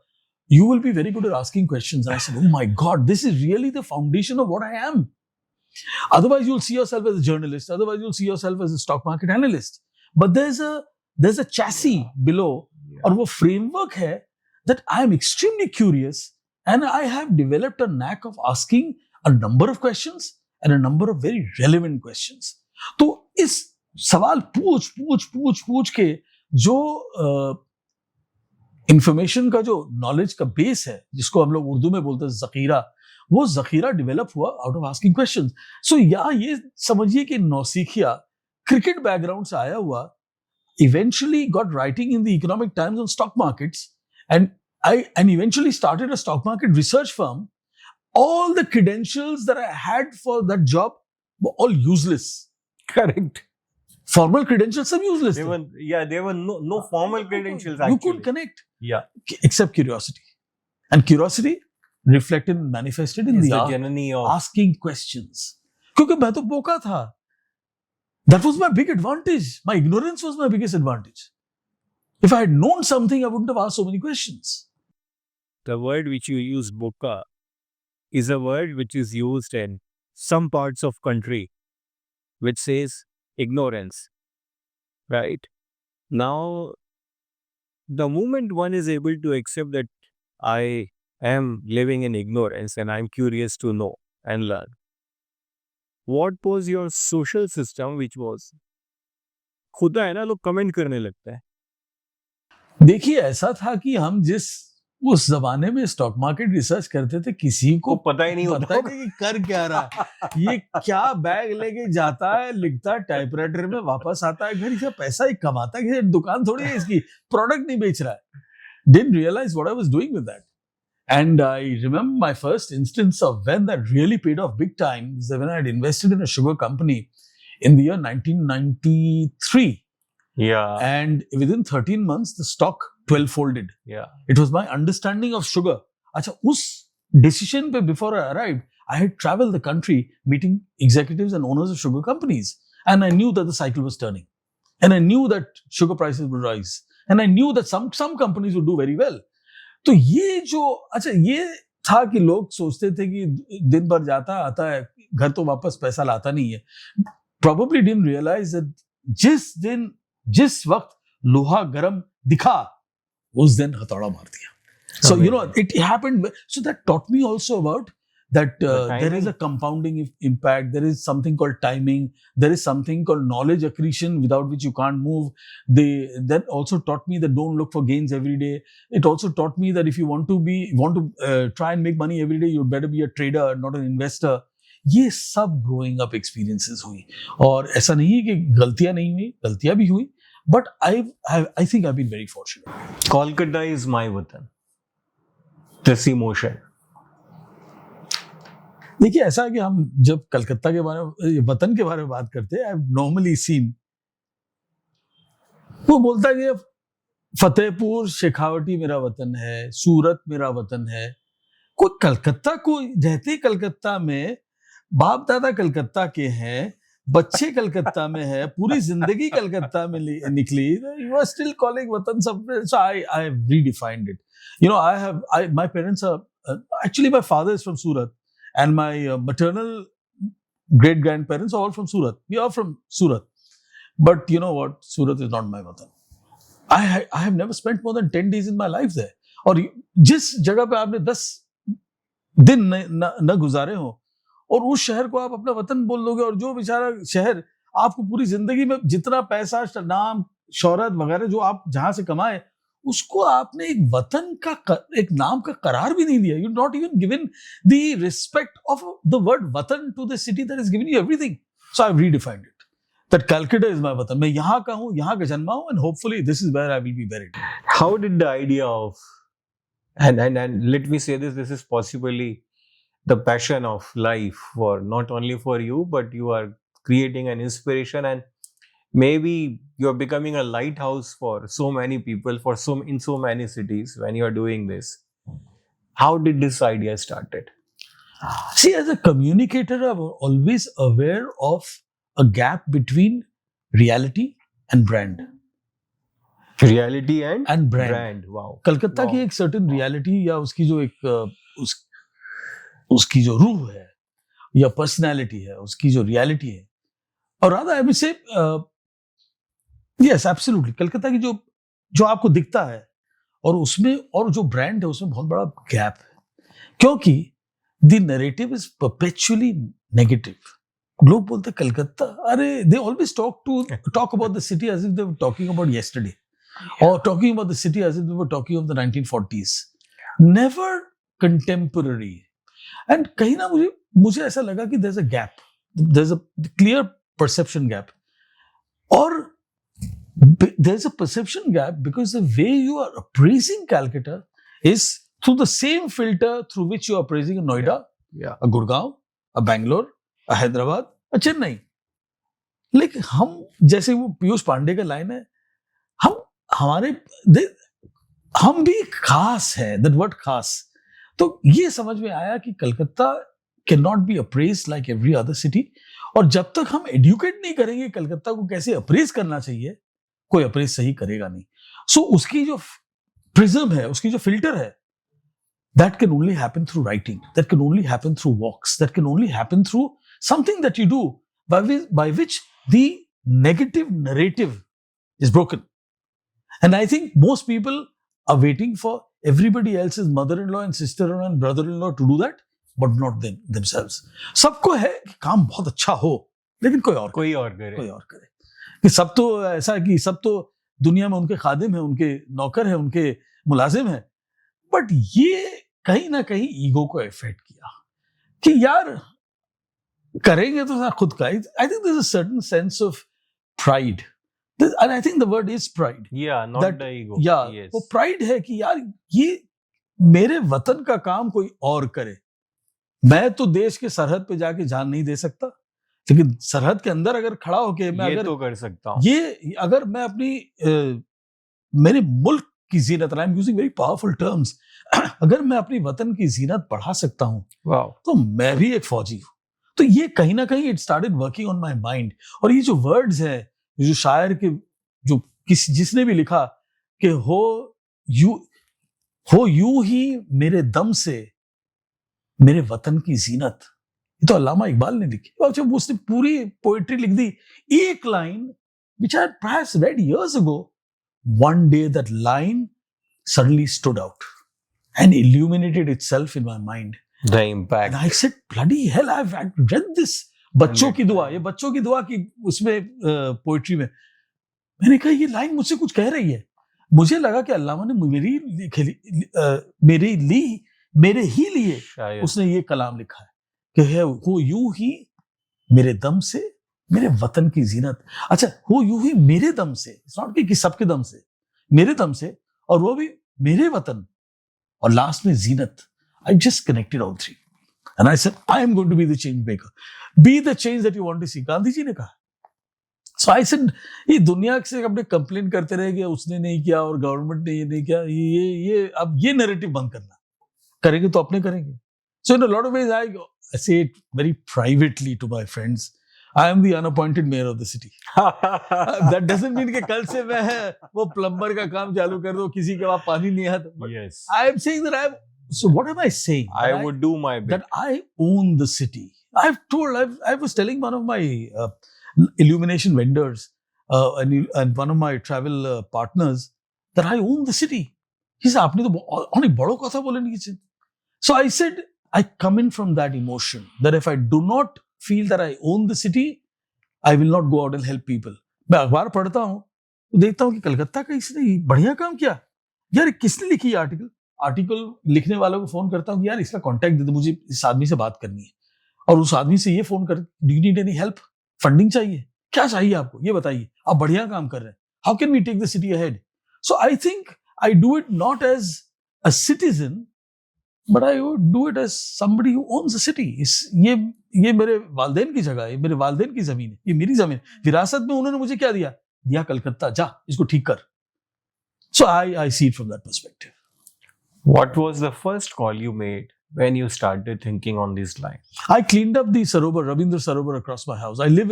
[SPEAKER 1] you will be very good at asking questions. And I said, oh my God, this is really the foundation of what I am. Otherwise, you'll see yourself as a journalist. Otherwise, you'll see yourself as a stock market analyst. But there's a chassis below, और वो framework है that I am extremely curious, and I have developed a knack of asking a number of questions and a number of very relevant questions. तो इस सवाल पूछ के जो information का जो नॉलेज का बेस है, जिसको हम लोग उर्दू में बोलते हैं जखीरा, वो जखीरा डेवलप हुआ आउट ऑफ आस्किंग क्वेश्चंस. सो यहाँ ये समझिए कि नौसिखिया क्रिकेट बैकग्राउंड से आया हुआ eventually got writing in the Economic Times on stock markets, and eventually started a stock market research firm. All the credentials that I had for that job were all useless.
[SPEAKER 4] Correct.
[SPEAKER 1] Formal credentials are useless.
[SPEAKER 4] There were no formal credentials
[SPEAKER 1] You
[SPEAKER 4] actually.
[SPEAKER 1] couldn't connect.
[SPEAKER 4] Yeah.
[SPEAKER 1] Except curiosity. And curiosity reflected and manifested in
[SPEAKER 4] It's
[SPEAKER 1] the
[SPEAKER 4] the
[SPEAKER 1] art,
[SPEAKER 4] journey of
[SPEAKER 1] asking questions. क्योंकि मैं तो बोका था. That was my big advantage. My ignorance was my biggest advantage. If I had known something, I wouldn't have asked so many questions.
[SPEAKER 5] The word which you use, boka, is a word which is used in some parts of country which says ignorance, right? Now, the moment one is able to accept that I am living in ignorance and I'm curious to know and learn, what was your social system which was? खुदा है ना, लोग comment करने लगता है.
[SPEAKER 1] देखिए, ऐसा था कि हम जिस उस जमाने में स्टॉक मार्केट रिसर्च करते थे, किसी को
[SPEAKER 4] पता ही नहीं
[SPEAKER 1] पता ही नहीं कि कर क्या रहा है. ये क्या बैग लेके जाता है, लिखता है टाइपराइटर में, वापस आता है घर, इसका पैसा ही कमाता है, किसी दुकान थोड़ी है इसकी, प्रोडक्ट नहीं बेच रहा है. Didn't realize what I was doing with that. And I remember my first instance of when that really paid off big time is when I had invested in a sugar company in the year 1993.
[SPEAKER 4] Yeah.
[SPEAKER 1] And within 13 months, the stock 12-folded.
[SPEAKER 4] Yeah.
[SPEAKER 1] It was my understanding of sugar. Acha, us decision pe before I arrived, I had traveled the country meeting executives and owners of sugar companies. And I knew that the cycle was turning. And I knew that sugar prices would rise. And I knew that some companies would do very well. तो ये जो अच्छा ये था कि लोग सोचते थे कि दिन भर जाता आता है घर, तो वापस पैसा लाता नहीं है. Probably didn't realize that जिस वक्त लोहा गरम दिखा, उस दिन हथौड़ा मार दिया. So it happened. So that taught me also about that there is a compounding impact. There is something called timing. There is something called knowledge accretion without which you can't move. That also taught me that don't look for gains every day. It also taught me that if you want to try and make money every day, you better be a trader, not an investor. ये सब growing up experiences हुई. और ऐसा नहीं है कि गलतियां नहीं हुई, गलतियां भी हुई. But I think I've been very fortunate.
[SPEAKER 4] Kolkata is my watan. This emotion.
[SPEAKER 1] देखिए, ऐसा है कि हम जब कलकत्ता के बारे में, वतन के बारे में बात करते हैं, I've normally seen, वो बोलता है कि फतेहपुर शेखावटी मेरा वतन है, सूरत मेरा वतन है. कोई कलकत्ता को रहते कलकत्ता में, बाप दादा कलकत्ता के हैं, बच्चे कलकत्ता में है, पूरी जिंदगी कलकत्ता में निकली, you are still calling वतन somewhere. So I have redefined it. My parents are actually, my father is from Surat. And my maternal great-grandparents are all from Surat. We are from Surat. But you know what? Surat is not my watan. I have never spent more than 10 days in my life there. और जिस जगह पे आपने 10 दिन न गुजारे हो, और उस शहर को आप अपना वतन बोल दोगे, और जो बेचारा शहर आपको पूरी जिंदगी में जितना पैसा, नाम, शोहरत वगैरह जो आप जहां से कमाए, उसको आपने एक वतन का एक नाम का करार भी नहीं दिया. You not even given the respect of the word वतन to the city that is given you everything. So I have redefined it that Calcutta is my वतन. मैं यहाँ का हूँ, यहाँ का जन्मा हूँ, and hopefully this is where I will be buried.
[SPEAKER 4] How did the idea of and let me say this is possibly the passion of life for not only for you, but you are creating an inspiration, and maybe you're becoming a lighthouse for so many people in so many cities when you're doing this. How did this idea started?
[SPEAKER 1] See, as a communicator, I'm always aware of a gap between reality and brand.
[SPEAKER 4] Reality and brand. Wow.
[SPEAKER 1] Calcutta की एक certain reality या उसकी जो एक उसकी जो रूह है या पर्सनैलिटी है, उसकी जो रियलिटी है, और Radha I will say yes absolutely Calcutta की जो आपको दिखता है और उसमें और जो ब्रांड है उसमें बहुत बड़ा गैप है, क्योंकि the narrative is perpetually negative. लोग बोलते कलकत्ता, अरे they always talk about the city as if they were talking about yesterday or talking about the city as if they were talking of the 1940s. Never contemporary. And कहीं ना मुझे ऐसा लगा कि there's a gap, there's a clear perception gap, और there's a perception gap because the way you are appraising Calcutta is through the same filter through which you are appraising a Noida, a Gurgaon, a Bangalore, a Hyderabad, a Chennai. लेकिन हम जैसे वो पीयूष पांडे का line है, हम भी खास है, दैट वर्ड खास. तो ये समझ में आया कि Calcutta can not be apprise like every other city, और जब तक हम एडुकेट नहीं करेंगे कलकत्ता को कैसे अप्रेज करना चाहिए, कोई अप्रेज सही करेगा नहीं. सो उसकी जो प्रिज्म है, उसकी जो फिल्टर है, that can only happen through writing, that can only happen through walks, that can only happen through something that you do by which the negative narrative is broken. And I think most people are waiting for everybody else's mother-in-law and sister-in-law and brother-in-law to do that, but not themselves. सबको है कि काम बहुत अच्छा हो, लेकिन कोई और करे. कि सब तो ऐसा है कि सब तो दुनिया में उनके खादिम है, उनके नौकर है, उनके मुलाजिम है. बट ये कहीं ना कहीं ईगो को इफेक्ट किया कि यार करेंगे तो खुद का. I think there is a certain sense of pride, and I think the word is pride.
[SPEAKER 4] Yeah, not
[SPEAKER 1] that,
[SPEAKER 4] the ego.
[SPEAKER 1] Yeah,
[SPEAKER 4] Yes.
[SPEAKER 1] वो pride है कि यार ये मेरे वतन का काम कोई और करे. मैं तो देश के सरहद पे जाके जान नहीं दे सकता, लेकिन सरहद के अंदर अगर खड़ा होके मैं
[SPEAKER 4] ये
[SPEAKER 1] अगर
[SPEAKER 4] तो कर सकता हूँ.
[SPEAKER 1] ये अगर मैं अपनी मेरे मुल्क की जीनत, I am using very powerful terms, अगर मैं अपनी वतन की जीनत बढ़ा सकता हूँ,
[SPEAKER 4] Wow.
[SPEAKER 1] तो मैं भी एक फौजी हूँ. तो ये कहीं ना कहीं it started working on my mind. और ये जो वर्ड्स है, जो शायर के जो जिसने भी लिखा कि हो यूं ही मेरे दम से मेरे वतन की जीनत, ये तो अल्लामा इकबाल ने लिखी. और जब उसने पूरी पोएट्री लिख दी, एक line which I had perhaps read years ago, one day that line suddenly stood out and illuminated itself in my mind.
[SPEAKER 4] The impact.
[SPEAKER 1] And I said, bloody hell, I've read this. बच्चों की दुआ, ये बच्चों की दुआ की उसमें poetry में मैंने कहा ये लाइन मुझसे कुछ कह रही है. मुझे लगा कि अल्लामा ने मेरे ही लिए
[SPEAKER 4] शायद.
[SPEAKER 1] उसने ये कलाम लिखा है कि है वो यूं ही मेरे दम से मेरे वतन की जीनत. अच्छा, वो यूं ही मेरे दम से, इट्स नॉट कि सबके दम से, मेरे दम से, और वो भी मेरे वतन, और लास्ट में जीनत. I just connected all three. And I said, I am going to be the change maker. Be the change that you want to see. Gandhi ji ने कहा. So I said, ये दुनिया से अपने कंप्लेन करते रह गए, उसने नहीं किया और गवर्नमेंट ने ये नहीं किया, ये अब ये नैरेटिव बंद करना. करेंगे तो अपने करेंगे. So in a lot of ways, I say it very privately to my friends. I am the unappointed mayor of the city. That doesn't mean कि कल से मैं वो प्लम्बर का काम चालू कर दो, किसी के वहाँ पानी नहीं आता.
[SPEAKER 4] Yes.
[SPEAKER 1] I am saying that so what am I saying?
[SPEAKER 4] I would do my bit.
[SPEAKER 1] That I own the city. I was telling one of my illumination vendors and one of my travel partners that I own the city. He said, आपने तो अनेक बड़ों कथा बोले नहीं. So I said, I come in from that emotion that if I do not feel that I own the city, I will not go out and help people. मैं अखबार पढ़ता हूँ तो देखता हूँ कि कलकत्ता का इसने बढ़िया काम किया. यार किसने लिखी ये आर्टिकल लिखने वालों को फोन करता हूँ कि यार इसका कांटेक्ट दे दो, मुझे इस आदमी से बात करनी है. और उस आदमी से ये फोन कर, do you need any help, funding चाहिए, क्या चाहिए आपको, ये बताइए, आप बढ़िया काम कर रहे हैं, how can we take the city ahead. So I think I do it not as a citizen, but I do it as somebody who owns the city. ये मेरे वालिदैन की जगह है, मेरे वालिदैन की जमीन है, ये मेरी जमीन. विरासत में उन्होंने मुझे क्या दिया कलकत्ता, जा इसको ठीक कर. So I see it from that perspective.
[SPEAKER 4] What was the first call you made when you started thinking on these lines?
[SPEAKER 1] I cleaned up the Sarovar, Rabindra Sarovar across my house. I live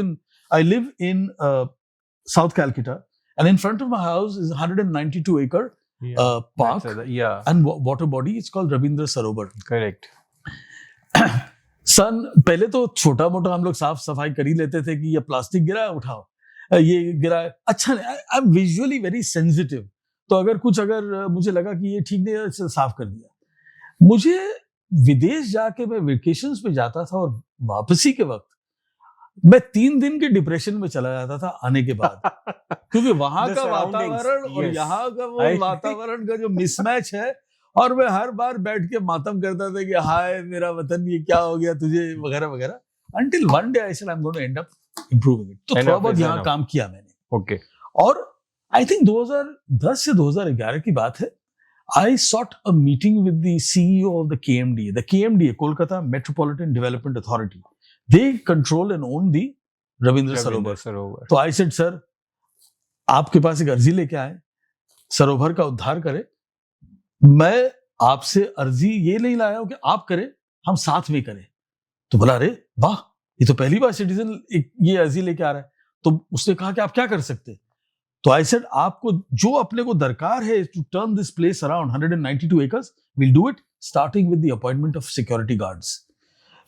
[SPEAKER 1] in South Calcutta, and in front of my house is 192-acre park and water body. It's called Rabindra Sarovar.
[SPEAKER 4] Correct.
[SPEAKER 1] पहले तो छोटा मोटा हम लोग साफ सफाई कर ही लेते थे कि ये प्लास्टिक गिरा है उठाओ, ये गिरा है, अच्छा नहीं. I am visually very sensitive. तो अगर मुझे लगा कि ये ठीक नहीं है, साफ कर दिया. मुझे विदेश जाके मैं वेकेशंस पे जाता था और वापसी के वक्त मैं 3 दिन के डिप्रेशन में चला जाता था आने के बाद, क्योंकि वहां
[SPEAKER 4] The
[SPEAKER 1] का
[SPEAKER 4] surroundings,
[SPEAKER 1] वातावरण और
[SPEAKER 4] yes.
[SPEAKER 1] यहाँ का वो
[SPEAKER 4] I-
[SPEAKER 1] वातावरण का जो मिसमैच है, और मैं हर बार बैठ के मातम करता था कि हाय मेरा वतन, ये क्या हो गया तुझे, वगैरह वगैरह, until one day I said I'm going to end up improving it. तो थोड़ा
[SPEAKER 4] Enough
[SPEAKER 1] बहुत
[SPEAKER 4] is
[SPEAKER 1] यहाँ
[SPEAKER 4] enough.
[SPEAKER 1] काम किया मैंने,
[SPEAKER 4] Okay.
[SPEAKER 1] और आई थिंक 2010 से 2011 की बात है, I sought a meeting with the CEO of the KMDA. The KMDA, Kolkata Metropolitan Development Authority. They control and own the Rabindra Sarovar.
[SPEAKER 4] सरोवर.
[SPEAKER 1] तो आई सेड सर, आपके पास एक अर्जी लेके आए, सरोवर का उद्धार करें। मैं आपसे अर्जी ये नहीं लाया हूं कि आप करें, हम साथ में करें। तो बोला अरे वाह, ये तो पहली बार सिटीजन ये अर्जी लेके आ रहा है। तो उसने कहा कि आप क्या कर सकते हैं? तो आई सेड आपको जो अपने को दरकार है to turn this place around 192 acres, will do it starting with the appointment of security guards.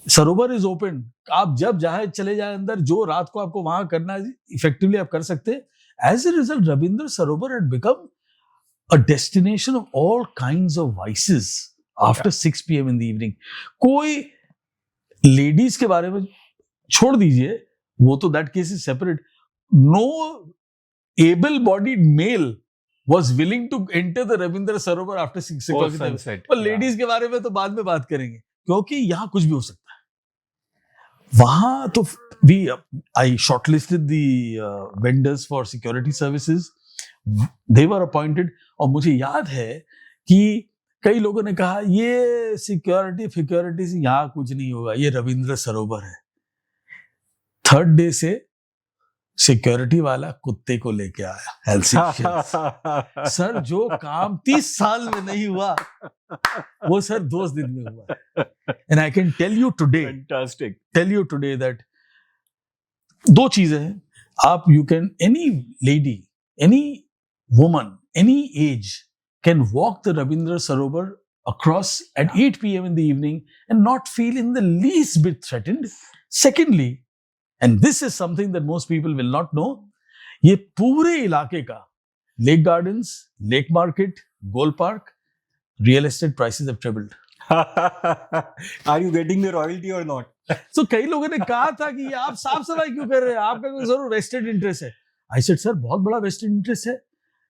[SPEAKER 1] Sarovar is open, आप जब चाहे चले जाए अंदर, जो रात को आपको वहां करना है इफेक्टिवली आप कर सकते हैं। As a result Ravindra Sarovar had become a destination of all kinds of vices after 6 p.m. in the evening. कोई लेडीज के बारे में छोड़ दीजिए, वो तो that case is separate. No able bodied male was willing to enter the Rabindra Sarovar after 6
[SPEAKER 4] Or
[SPEAKER 1] o'clock.
[SPEAKER 4] sunset.
[SPEAKER 1] पर ladies के बारे में तो बाद में बात करेंगे, क्योंकि यहाँ कुछ भी हो सकता है। वहां तो I shortlisted the vendors for security services. They were appointed. और मुझे याद है कि कई लोगों ने कहा ये सिक्योरिटी से यहाँ कुछ नहीं होगा, ये रविंद्र सरोवर है। 3rd डे से सिक्योरिटी वाला कुत्ते को लेके आया हेल्सिंकी। सर जो काम 30 साल में नहीं हुआ, वो सर 2 दिन में हुआ। And I can tell you today that 2 चीजें हैं। आप you can, any lady, any woman, any age can walk the Rabindra Sarovar across at 8 p.m. in the evening and not feel in the least bit threatened. Secondly, and this is something that most people will not know, ये पूरे इलाके का Lake Gardens, Lake Market, Gold Park, real estate prices have tripled.
[SPEAKER 4] Are you getting the royalty or not?
[SPEAKER 1] So कई लोगों ने कहा था कि आप साफ सफाई क्यों कर रहे हैं, आपका कोई जरूर वेस्टेड इंटरेस्ट है। आई सेड सर बहुत बड़ा वेस्टेड इंटरेस्ट है,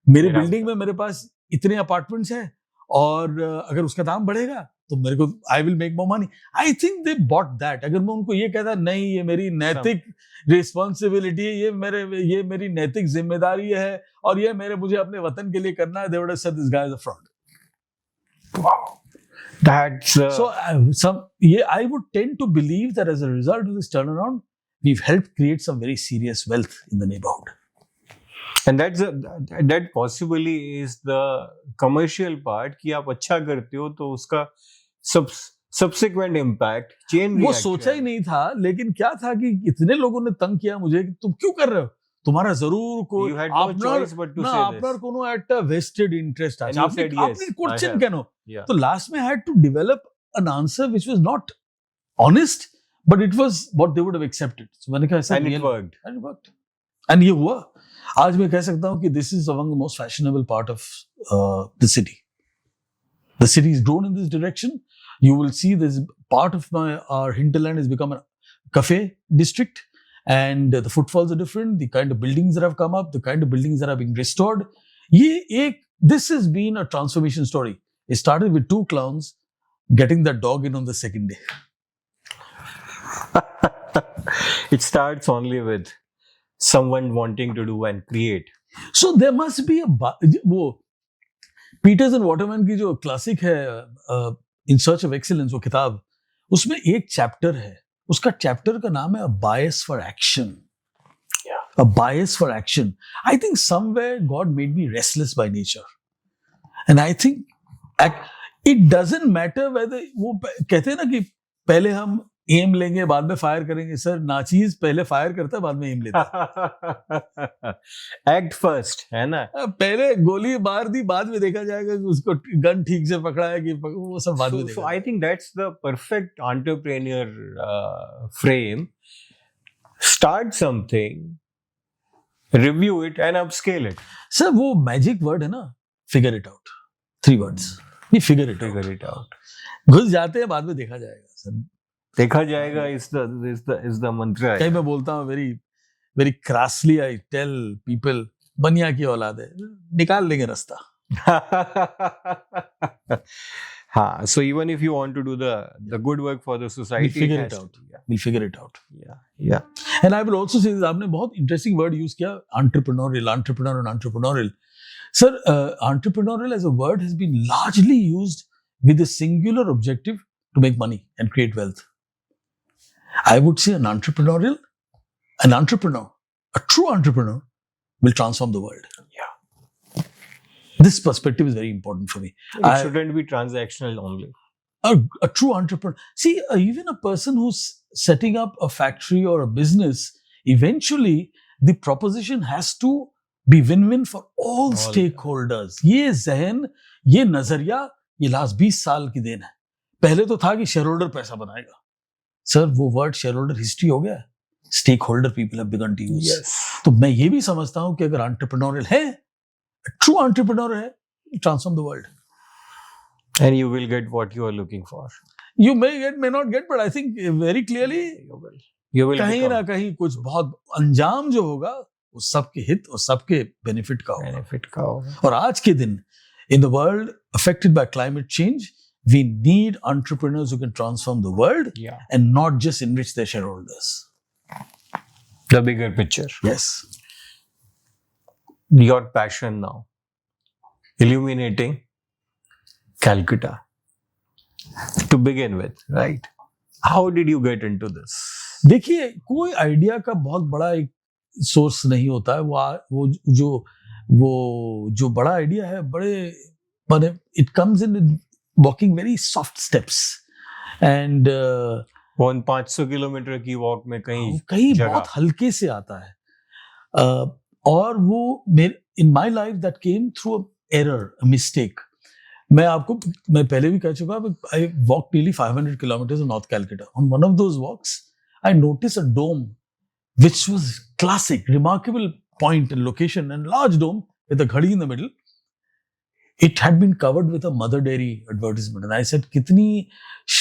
[SPEAKER 1] मेरे बिल्डिंग में मेरे पास इतने अपार्टमेंट्स हैं, और अगर उसका दाम बढ़ेगा तो मेरे को I will make more money. I think they bought that. अगर मैं उनको ये कहता नहीं ये मेरी नैतिक रिस्पॉन्सिबिलिटी है, ये मेरी नैतिक जिम्मेदारी है, और ये मुझे अपने वतन के लिए करना है, they would have said this guy is a fraud.
[SPEAKER 4] That's
[SPEAKER 1] So I would tend to believe that as a result of this turnaround, we've helped create some very serious wealth in the neighborhood.
[SPEAKER 4] and that possibly is the commercial part कि आप अच्छा करते हो तो उसका subsequent impact chain
[SPEAKER 1] वो
[SPEAKER 4] reaction.
[SPEAKER 1] सोचा ही नहीं था, लेकिन क्या था कि इतने लोगों ने तंग किया मुझे कि तुम क्यों कर रहे हो, तुम्हारा जरूर कोई
[SPEAKER 4] You had no choice but to say this.
[SPEAKER 1] আপনার কোনো একটা vested interest আছে,
[SPEAKER 4] And you
[SPEAKER 1] আপনি
[SPEAKER 4] said yes,
[SPEAKER 1] আপনি করছেন
[SPEAKER 4] I have.
[SPEAKER 1] কেন?
[SPEAKER 4] Yeah.
[SPEAKER 1] तो लास्ट में I had to develop an answer which was not honest, but it was what they would have accepted. So मैंने कहा ऐसा
[SPEAKER 4] And it
[SPEAKER 1] real-
[SPEAKER 4] worked.
[SPEAKER 1] And it worked. And ये हुआ। आज मैं कह सकता हूँ कि this is among the most fashionable part of the city. The city has grown in this direction. You will see this part of our hinterland has become a cafe district, and the footfalls are different. The kind of buildings that have come up, the kind of buildings that are being restored. This has been a transformation story. It started with 2 clowns getting that dog in on the 2nd day.
[SPEAKER 4] It starts only with someone wanting to do and create.
[SPEAKER 1] So there must be वो Peters and Waterman की जो classic है in search of excellence, वो किताब, उसमें एक chapter है, उसका चैप्टर का नाम है a bias for action. A bias for action. I think somewhere God made me restless by nature. And I think it doesn't matter whether, वो कहते हैं ना कि पहले हम एम लेंगे बाद में फायर करेंगे। सर नाचीज पहले फायर करता है बाद में एम लेता है।
[SPEAKER 4] Act first, है ना?
[SPEAKER 1] पहले गोली मार दी, बाद में देखा जाएगा कि उसको गन ठीक से पकड़ा है कि वो सब बाद में देखा।
[SPEAKER 4] So I think that's the perfect entrepreneur frame. Start something, review it and upscale it.
[SPEAKER 1] Sir वो मैजिक वर्ड है ना, फिगर इट आउट, 3 words, ये figure it
[SPEAKER 4] Figure it out.
[SPEAKER 1] घुस जाते हैं बाद में देखा जाएगा सर।
[SPEAKER 4] देखा जाएगा is the mantra.
[SPEAKER 1] कहीं मैं बोलता हूँ very very crassly I tell people बनिया की औलाद है, निकाल लेंगे रास्ता.
[SPEAKER 4] हाँ, so even if you want to do the good work for the society,
[SPEAKER 1] We'll figure it
[SPEAKER 4] has
[SPEAKER 1] out.
[SPEAKER 4] to, yeah.
[SPEAKER 1] We'll figure it out.
[SPEAKER 4] Yeah.
[SPEAKER 1] And I will also say this, आपने बहुत interesting word use किया, entrepreneurial and entrepreneurial. Sir, entrepreneurial as a word has been largely used with a singular objective to make money and create wealth. I would say an entrepreneur, a true entrepreneur will transform the world.
[SPEAKER 4] Yeah.
[SPEAKER 1] This perspective is very important for me.
[SPEAKER 4] It shouldn't be transactional only.
[SPEAKER 1] A true entrepreneur. See, even a person who's setting up a factory or a business, eventually the proposition has to be win-win for all stakeholders. ये जहन, ये नजरिया, ये last 20 साल की then है. पहले तो था कि शेयर होल्डर पैसा बनाएगा. सर, वो वर्ड शेयर होल्डर हिस्ट्री हो गया. Stake holder people have begun to use. तो मैं ये भी समझता हूं कि अगर एंटरप्रेन्योरियल है, ट्रू एंटरप्रेन्योर है, transform the world.
[SPEAKER 4] And you will get what you are looking for.
[SPEAKER 1] You may get, may not get, but I think very clearly
[SPEAKER 4] You will
[SPEAKER 1] कहीं
[SPEAKER 4] become
[SPEAKER 1] ना कहीं कुछ बहुत अंजाम जो होगा वो सबके हित और सबके बेनिफिट का होगा.
[SPEAKER 4] benefit का होगा.
[SPEAKER 1] और आज के दिन in the world affected by climate change, we need entrepreneurs who can transform the world
[SPEAKER 4] Yeah.
[SPEAKER 1] and not just enrich their shareholders.
[SPEAKER 4] The bigger picture.
[SPEAKER 1] Yes.
[SPEAKER 4] Your passion now. Illuminating Calcutta. To begin with, right? How did you get into this?
[SPEAKER 1] देखिए, कोई idea का बहुत बड़ा एक source नहीं होता है. वो जो बड़ा आइडिया है, बड़े it comes in walking very soft steps. And
[SPEAKER 4] वो 500 किलोमीटर की वॉक में
[SPEAKER 1] कहीं बहुत हल्के से आता है. और वो in my life that came through error, mistake. मैं पहले भी कह चुका, I walk daily 500 kilometers in North Calcutta. On one of those walks, I noticed a dome which was classic, remarkable point and location, and large dome with a ghadi in the middle. It had been covered with a mother dairy advertisement, and I said, कितनी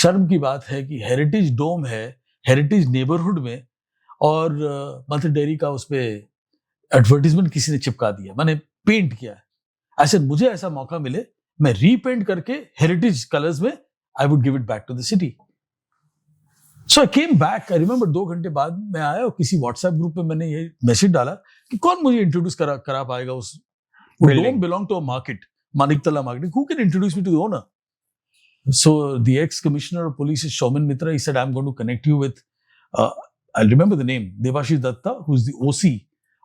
[SPEAKER 1] शर्म की बात है कि heritage डोम है, heritage neighbourhood में, और mother dairy का उस पे एडवर्टीजमेंट किसी ने चिपका दिया, मैंने पेंट किया है. I said, मुझे ऐसा मौका मिले, मैं रीपेंट करके हेरिटेज कलर्स में I would give it back to the city. So I came back. I remember 2 घंटे बाद मैं आया और किसी व्हाट्सएप ग्रुप में मैंने ये मैसेज डाला कि कौन मुझे इंट्रोड्यूस करा पाएगा उस dome belong to a market, Maniktala market. Who can introduce me to the owner? So the ex commissioner of police is Shaumin Mitra. He said, I am going to connect you with, I remember the name, Debashish Dutta, who is the OC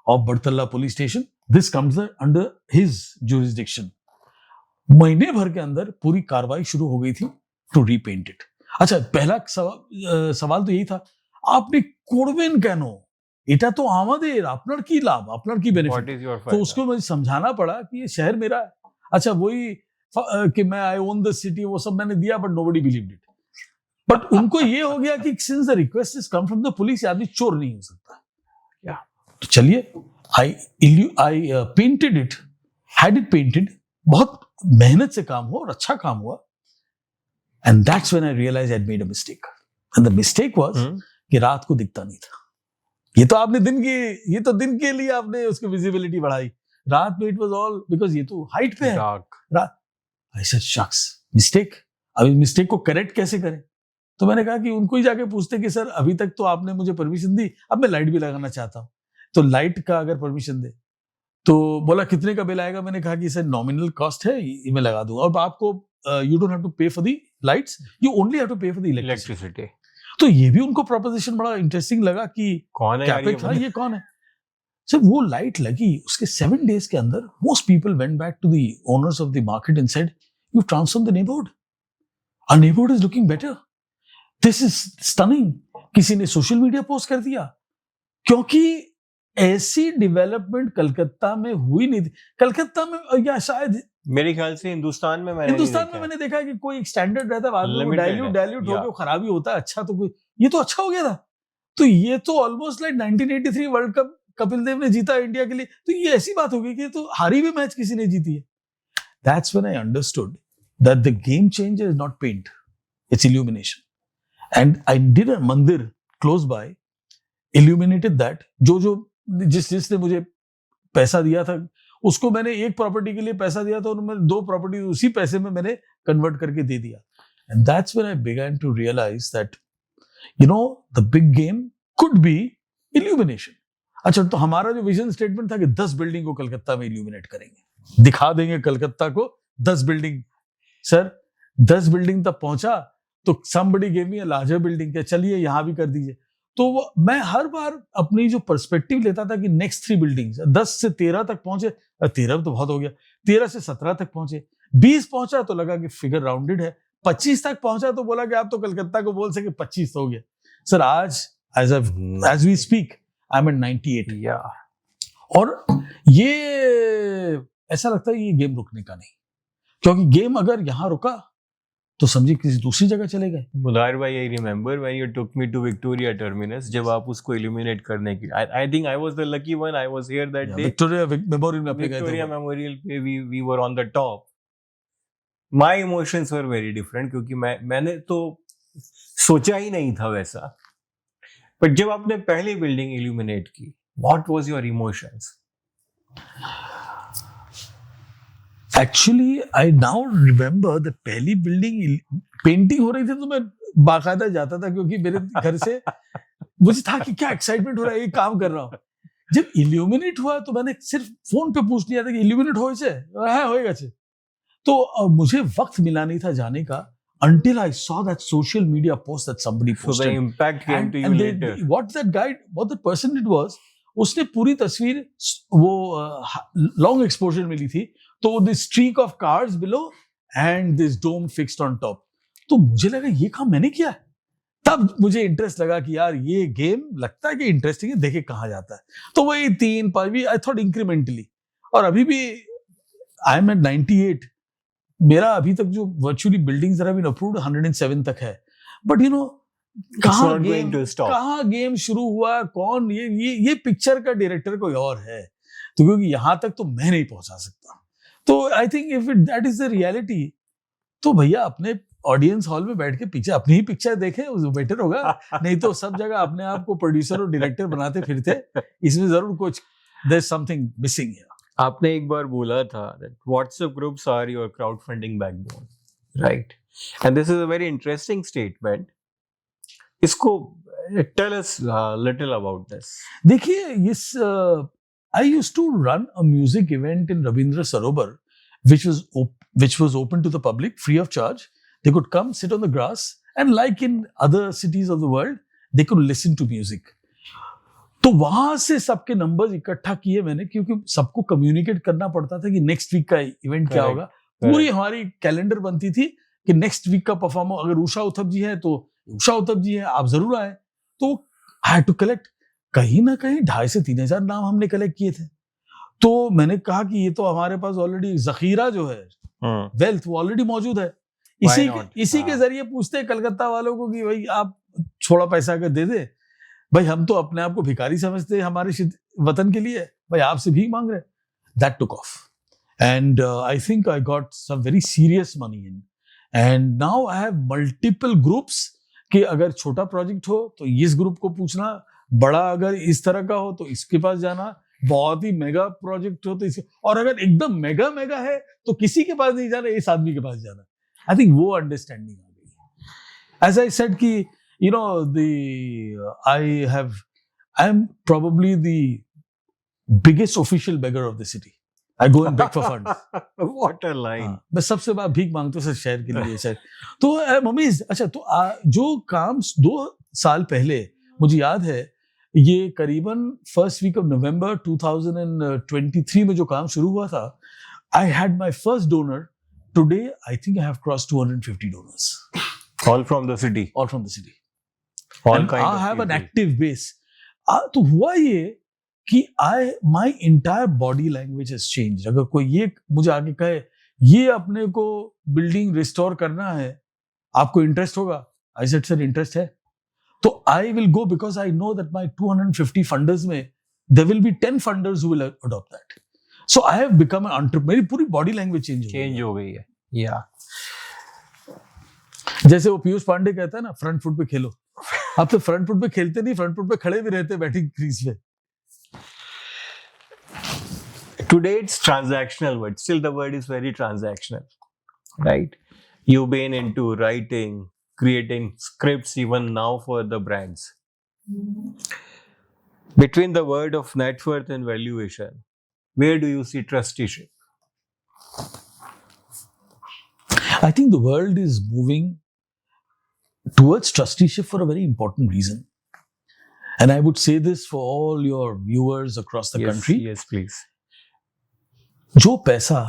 [SPEAKER 1] of Bartala police station. This comes under his jurisdiction. महीने भर के अंदर पूरी कार्रवाई शुरू हो गई थी टू रीपेंट इट. अच्छा, पहला सवाल तो यही था, आपने করবেন কেন? এটা তো আমাদের, আপনার কি লাভ, আপনার কি बेनिफिट? तो उसको मुझे समझाना पड़ा कि ये शहर मेरा है. अच्छा, वही कि मैं आई ओन द सिटी, वो सब मैंने दिया, but nobody believed it. But उनको ये हो गया कि since the request is come from the police, आदमी चोर नहीं हो सकता. तो चलिए, I painted it, had it painted. बहुत मेहनत से काम हुआ और अच्छा काम हुआ. And that's when I realize I had made a mistake. And the mistake was कि रात को दिखता नहीं था. ये तो दिन के लिए आपने उसकी विजिबिलिटी बढ़ाई. रात में इट वाज ऑल बिकॉज़ ये तो हाइट पे है. I said, Shakas, mistake. अब इस मिस्टेक को करेक्ट कैसे करें? तो मैंने कहा कि उनको ही जाके पूछते कि सर, अभी तक तो आपने मुझे परमिशन दी, अब मैं लाइट भी लगाना चाहता हूँ, तो लाइट का अगर परमिशन दे. तो बोला, कितने का बिल आएगा? मैंने कहा कि सर, नॉमिनल कॉस्ट है, ये मैं लगा दूंगा, और आपको you don't have to pay for the lights, you only have to pay for the electricity. तो ये भी उनको प्रोपोजिशन बड़ा इंटरेस्टिंग लगा कि
[SPEAKER 4] कौन है
[SPEAKER 1] कैपेक्स, ये कौन है? सर, वो लाइट लगी, उसके 7 days के अंदर most people went back to the owners of the market and said, you transform the neighbourhood, our neighbourhood is looking better, this is stunning. किसी ने सोशल मीडिया पोस्ट कर दिया, क्योंकि ऐसी डेवलपमेंट कलकत्ता में हुई नहीं थी. कलकत्ता में, या शायद
[SPEAKER 4] मेरे ख्याल से हिंदुस्तान में मैंने
[SPEAKER 1] देखा है कि कोई एक स्टैंडर्ड रहता है, बाद में डाइल्यूट होकर खराबी होता है. अच्छा, तो कोई ये तो अच्छा हो गया था. तो ये तो almost like 1983 world cup Kapil Dev ने जीता इंडिया के लिए. तो ये ऐसी बात हो गई कि तो हारी भी मैच किसी ने जीती है. That's when I understood that the game changer is not paint, it's illumination. and I did a mandir close by, illuminated that. जिसने मुझे पैसा दिया था उसको मैंने एक प्रॉपर्टी के लिए पैसा दिया था और मैंने 2 प्रॉपर्टी उसी पैसे में मैंने कन्वर्ट करके दे दिया. And that's when I began to realize that, you know, the big game could be illumination. अच्छा, तो हमारा जो विजन स्टेटमेंट था कि 10 बिल्डिंग को कलकत्ता में इल्यूमिनेट करेंगे, दिखा देंगे कलकत्ता को 10 बिल्डिंग. सर 10 बिल्डिंग तक पहुंचा तो somebody gave me a larger building के चलिए यहां भी कर दीजिए. तो मैं हर बार अपनी जो पर्सपेक्टिव लेता था कि नेक्स्ट 3 बिल्डिंग्स 10 से 13 तक पहुंचे, 13 तो बहुत हो गया, 13 से 17 तक पहुंचे, 20 पहुंचा तो लगा कि फिगर राउंडेड है, 25 तक पहुंचा तो बोला कि आप तो कलकत्ता को बोल सके 25 हो गया. सर आज as we speak I'm at 98. और ये ऐसा लगता है ये गेम रुकने का नहीं, क्योंकि गेम अगर यहां रुका तो समझिए किसी दूसरी जगह चले गए.
[SPEAKER 4] मुदार भाई, I remember when you took me to Victoria Terminus, जब आप उसको illuminate करने की, I think I was the lucky one. I was here that day.
[SPEAKER 1] Victoria memorial में अपने गए थे.
[SPEAKER 4] Victoria Memorial पे we were on the top. My emotions were very different क्योंकि मैंने तो सोचा ही नहीं था वैसा. But जब आपने पहली बिल्डिंग illuminate की, what was your emotions?
[SPEAKER 1] Actually I now remember the पहली बिल्डिंग पेंटिंग हो रही थी तो मैं बाकायदा जाता था, क्योंकि मेरे घर से मुझे था कि क्या एक्साइटमेंट हो रहा है, ये काम कर रहा हूँ. जब इल्यूमिनेट हुआ तो मैंने सिर्फ फोन पे पूछ लिया था कि इल्यूमिनेट होएगा छे. तो मुझे वक्त मिला नहीं था जाने का until I saw that social media post that somebody posted.
[SPEAKER 4] So the impact came to you later.
[SPEAKER 1] What that person did was, उसने पूरी तस्वीर वो लॉन्ग एक्सपोजर मिली थी, तो this streak of cars below and this dome fixed on top. तो मुझे लगा ये काम मैंने किया है. तब मुझे इंटरेस्ट लगा कि यार ये गेम लगता है कि इंटरेस्टिंग है, देखे कहाँ जाता है. तो वही 3-5 आई थॉट इंक्रीमेंटली. और अभी भी आई एम एट 98. मेरा अभी तक जो virtually buildings have been approved 107 तक है. बट यू नो कहाँ गेम शुरू हुआ, कौन ये पिक्चर का डायरेक्टर कोई और है, तो क्योंकि यहां तक तो मैं नहीं पहुंचा सकता. तो I think if that is the reality, तो भैया अपने ऑडियंस हॉल में बैठ के पीछे अपनी ही पिक्चर देखे, वो बेटर होगा. नहीं तो सब जगह अपने आप को प्रोड्यूसर और डायरेक्टर बनाते फिरते, इसमें जरूर कुछ there is something missing here.
[SPEAKER 4] आपने एक बार बोला था that WhatsApp groups are your crowdfunding backbone, right? And this is a very interesting statement. इसको tell us little about this.
[SPEAKER 1] देखिए I used to run a music event in Rabindra Sarovar, which was open to the public free of charge. They could come sit on the grass and, like in other cities of the world, they could listen to music. तो वहां से सबके numbers इकट्ठा किए मैंने, क्योंकि सबको communicate करना पड़ता था कि नेक्स्ट वीक का इवेंट क्या होगा. पूरी हमारी कैलेंडर बनती थी कि नेक्स्ट वीक का परफॉर्मर अगर उषा उत्थप जी है तो उषा उत्थप जी है, आप जरूर आए. तो आई हैड टू कलेक्ट कहीं ना कहीं 2500 से 3000 नाम हमने कलेक्ट किए थे. तो मैंने कहा कि ये तो हमारे पास ऑलरेडी जखीरा जो है, वेल्थ, वो ऑलरेडी मौजूद है. इसी के जरिए पूछते हैं कलकत्ता वालों को कि भाई आप थोड़ा पैसा अगर दे दे, भाई हम तो अपने आप को भिखारी समझते हैं हमारे वतन के लिए, भाई आपसे भीख मांग रहे. That took off and I think I got some very serious money in. And now I have multiple groups कि अगर छोटा प्रोजेक्ट हो तो इस ग्रुप को पूछना, बड़ा अगर इस तरह का हो तो इसके पास जाना, बहुत ही मेगा प्रोजेक्ट हो तो इसके, और अगर एकदम मेगा है तो किसी के पास नहीं जाना, इस आदमी के पास जाना. आई थिंक वो अंडरस्टैंडिंग आ गई. एज आई सेड कि you know, I am probably the biggest official beggar of the city. I go and beg for funds.
[SPEAKER 4] What a line.
[SPEAKER 1] मैं सबसे बार भीख मांगता हूँ शहर के लिए शायद. तो मम्मी, अच्छा, तो जो काम 2 साल पहले मुझे याद है, ये करीबन फर्स्ट वीक ऑफ नवंबर 2023 में जो काम शुरू हुआ था, I had my first donor. Today I think I have crossed 250 donors.
[SPEAKER 4] All from the city.
[SPEAKER 1] All from the city.
[SPEAKER 4] All
[SPEAKER 1] and
[SPEAKER 4] kind
[SPEAKER 1] I
[SPEAKER 4] of
[SPEAKER 1] have an
[SPEAKER 4] people.
[SPEAKER 1] active base. तो हुआ ये कि my entire body language has changed. अगर कोई ये मुझे आगे कहे ये अपने को बिल्डिंग रिस्टोर करना है, आपको इंटरेस्ट होगा, I said sir इंटरेस्ट है. तो I will go because I know that my 250 funders में there will be 10 funders who will adopt that. So I have become an entrepreneur. मेरी पूरी body language change
[SPEAKER 4] हो गई है. Yeah.
[SPEAKER 1] जैसे वो पीयूष पांडे कहता है ना, फ्रंट फुट पे खेलो। आप तो फ्रंट फुट पे खेलते नहीं, फ्रंट फुट पे खड़े भी रहते बैटिंग क्रीज पे।
[SPEAKER 4] Today it's transactional, but still the word is very transactional, right? You've been into writing, creating scripts even now for the brands. Between the word of net worth and valuation, where do you see trusteeship?
[SPEAKER 1] I think the world is moving towards trusteeship for a very important reason. And I would say this for all your viewers across the country.
[SPEAKER 4] Yes, please.
[SPEAKER 1] जो पैसा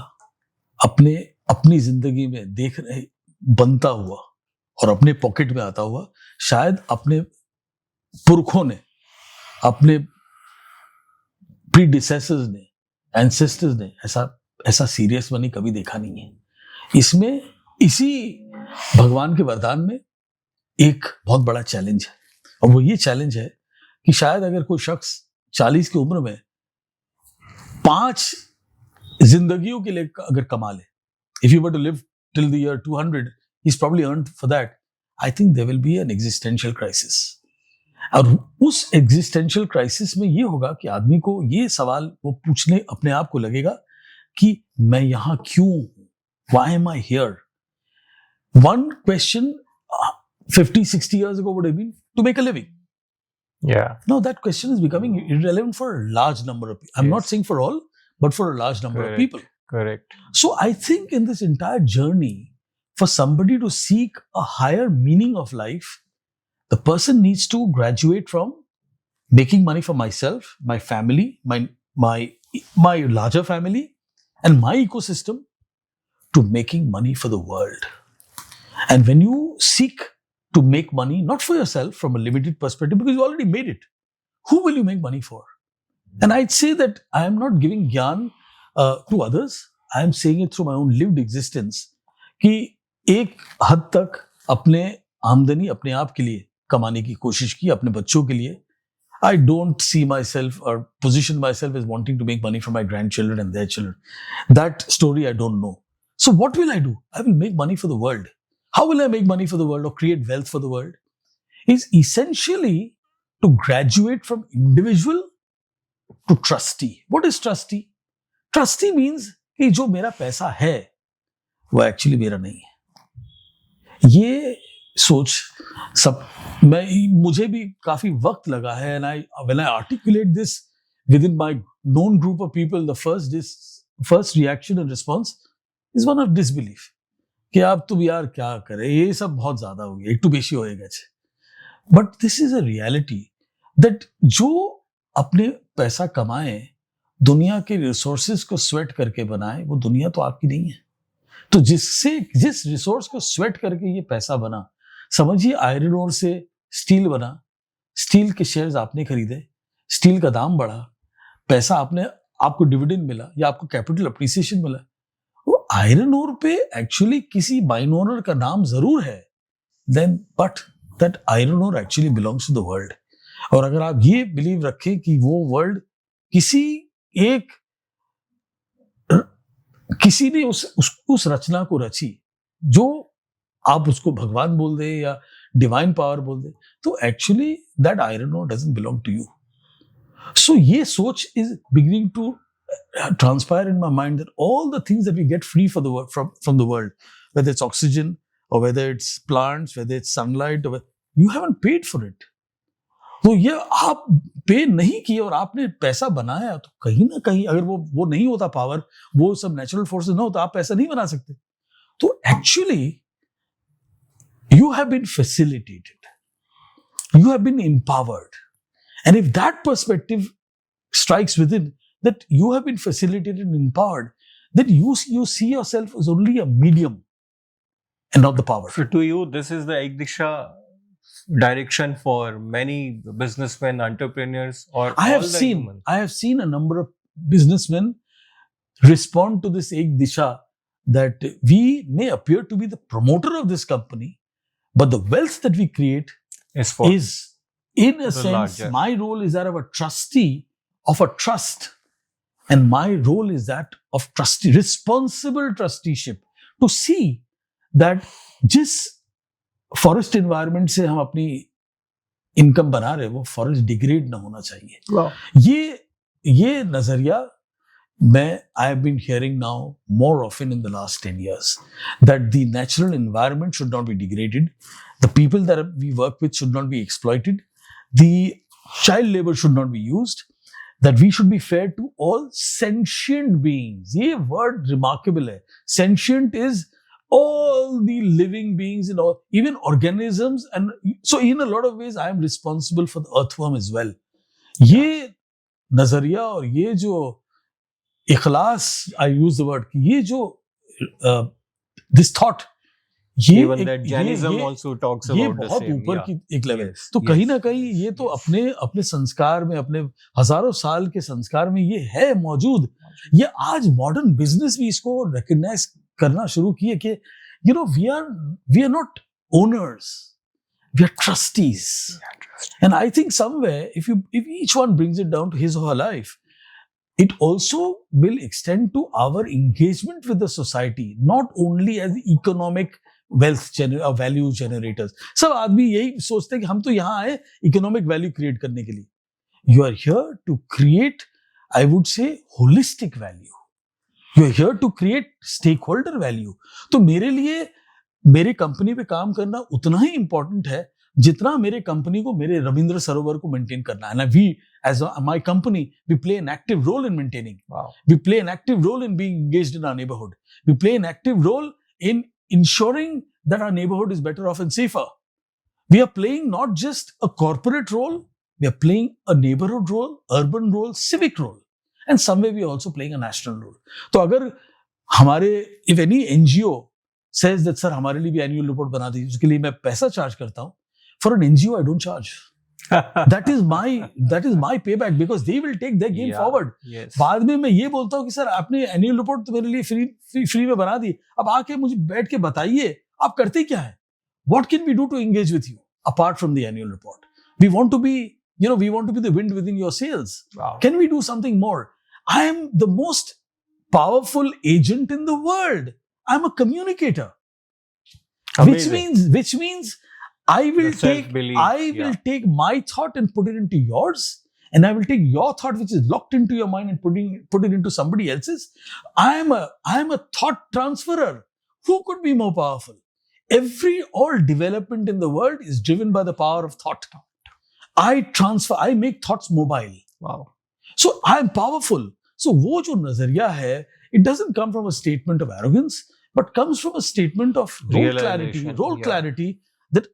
[SPEAKER 1] अपनी जिंदगी में देख रहे बनता हुआ और अपने पॉकेट में आता हुआ, शायद अपने पुरखों ने, अपने प्रीडिसेसर्स ने, एंसेस्टर्स ने ऐसा सीरियस मनी कभी देखा नहीं है। इसमें इसी भगवान के वरदान में एक बहुत बड़ा चैलेंज है, और वो ये चैलेंज है कि शायद अगर कोई शख्स 40 की उम्र में 5 जिंदगियों के लिए अगर कमा ले, if you were to live till the year 200, he's probably earned for that. I think there will be an existential crisis. और उस existential crisis में ये होगा कि आदमी को ये सवाल वो पूछने अपने आप को लगेगा कि मैं यहां क्यों हूं? Why am I here? One question 50-60 years ago would have been to make a living.
[SPEAKER 4] Yeah.
[SPEAKER 1] Now that question is becoming irrelevant for a large number of people. I'm not saying for all, but for a large number of people.
[SPEAKER 4] Correct.
[SPEAKER 1] So I think in this entire journey, for somebody to seek a higher meaning of life, the person needs to graduate from making money for myself, my family, my larger family, and my ecosystem, to making money for the world. And when you seek to make money, not for yourself from a limited perspective, because you already made it, who will you make money for? And I'd say that I am not giving gyan to others. I am saying it through my own lived existence कि एक हद तक अपने आमदनी अपने आप के लिए कमाने की कोशिश की, अपने बच्चों के लिए. I don't see myself or position myself as wanting to make money for my grandchildren and their children. That story I don't know. So what will I do? I will make money for the world. How will I make money for the world or create wealth for the world? Is essentially to graduate from individual to trustee. What is trustee? Trustee means कि जो मेरा पैसा है वो actually मेरा नहीं है. ये सोच मुझे भी काफी वक्त लगा है. And when I articulate this within my known group of people, the first reaction and response is one of disbelief. कि अब तुम यार क्या करे, ये सब बहुत ज्यादा हो गया, एक तो बेशी होएगा. But this is a reality that जो अपने पैसा कमाए, दुनिया के रिसोर्सेज को स्वेट करके बनाए, वो दुनिया तो आपकी नहीं है. तो जिस रिसोर्स को स्वेट करके ये पैसा बना, समझिए आयरन ओर से स्टील बना, स्टील के शेयर्स आपने खरीदे, स्टील का दाम बढ़ा, पैसा आपको डिविडेंड मिला या आपको कैपिटल अप्रिसिएशन मिला. वो आयरन ओर पे एक्चुअली किसी माइन ओनर का नाम जरूर है, then but that iron ore actually belongs to the world. और अगर आप ये बिलीव रखें कि वो वर्ल्ड किसी ने उस रचना को रची, जो आप उसको भगवान बोल दे या डिवाइन पावर बोल दे, तो actually that iron ore doesn't belong to you. So ये सोच is beginning to transpire in my mind that all the things that we get free from the world, whether it's oxygen or whether it's plants, whether it's sunlight, you haven't paid for it. तो ये आप पे नहीं किए और आपने पैसा बनाया, तो कहीं ना कहीं अगर वो नहीं होता पावर, वो सब नेचुरल फोर्सेस ना होता, आप पैसा नहीं बना सकते. तो actually you have been facilitated, you have been empowered, and if that perspective strikes within, that you have been facilitated and empowered, then you see yourself as only a medium and not the power.
[SPEAKER 4] So to you, this is the Ek Disha direction for many businessmen, entrepreneurs, or
[SPEAKER 1] I have seen a number of businessmen respond to this Ek Disha, that we may appear to be the promoter of this company, but the wealth that we create is in a sense larger. My role is that of a trustee of a trust. And my role is that of responsible trusteeship, to see that जिस forest environment से हम अपनी income बना रहे हैं, वो forest degrade ना होना चाहिए। ये नजरिया मैं I have been hearing now more often in the last 10 years that the natural environment should not be degraded, the people that we work with should not be exploited, the child labor should not be used, that we should be fair to all sentient beings. ये word remarkable है. Sentient is all the living beings and all, even organisms, and so in a lot of ways I am responsible for the earthworm as well. ये नजरिया और ये जो इखलास, I use the word, ये जो this thought, ये
[SPEAKER 4] Even that Jainism also talks
[SPEAKER 1] ये
[SPEAKER 4] about the
[SPEAKER 1] बहुत
[SPEAKER 4] same.
[SPEAKER 1] ऊपर
[SPEAKER 4] Yeah.
[SPEAKER 1] की एक लेवल।
[SPEAKER 4] Yes,
[SPEAKER 1] तो
[SPEAKER 4] yes.
[SPEAKER 1] कहीं ना कहीं ये तो अपने संस्कार में, अपने हजारों साल के संस्कार में ये है मौजूद। ये आज मॉडर्न बिजनेस भी इसको रिकॉग्नाइज करना शुरू किए कि you know we are not owners, we are trustees. And I think somewhere if each one brings it down to his or her life, it also will extend to our engagement with the society, not only as economic value generators. सब आदमी यही सोचते हैं कि हम तो यहाँ आए इकोनॉमिक वैल्यू क्रिएट करने के लिए। You are here to create, I would say, holistic value. You are here to create stakeholder value. तो मेरे लिए मेरे कंपनी पे काम करना उतना ही इंपॉर्टेंट है जितना मेरे कंपनी को, मेरे रविंद्र सरोवर को मेंटेन करना है। We as my company, we play an active role in maintaining.
[SPEAKER 4] Wow.
[SPEAKER 1] We play an active role in being engaged in our neighborhood. We play an active role in ensuring that our neighborhood is better off and safer. We are playing not just a corporate role, we are playing a neighborhood role, urban role, civic role. And somewhere we are also playing a national role. तो अगर हमारे, if any NGO says that sir हमारे लिए भी annual report बना दीजिए, उसके लिए मैं पैसा चार्ज करता हूँ, for an NGO I don't charge. that is my payback, because they will take their game forward.
[SPEAKER 4] Yes.
[SPEAKER 1] बाद में मैं ये बोलता हूँ कि सर आपने एनुअल रिपोर्ट तो मेरे लिए फ्री में बना दी, अब आके मुझे बैठ के बताइए आप करते क्या है। What can we do to engage with you apart from the annual report? We want to be, we want to be the wind within your sails.
[SPEAKER 4] Wow.
[SPEAKER 1] Can we do something more? I am the most powerful agent in the world. I'm a communicator.
[SPEAKER 4] Amazing.
[SPEAKER 1] Which means I will
[SPEAKER 4] self-belief,
[SPEAKER 1] take my thought and put it into yours, and I will take your thought which is locked into your mind and put it into somebody else's. I am a thought transferer. Who could be more powerful? All development in the world is driven by the power of thought. I make thoughts mobile.
[SPEAKER 4] Wow.
[SPEAKER 1] So I am powerful. So वो जो नजरिया है, it doesn't come from a statement of arrogance, but comes from a statement of role clarity, that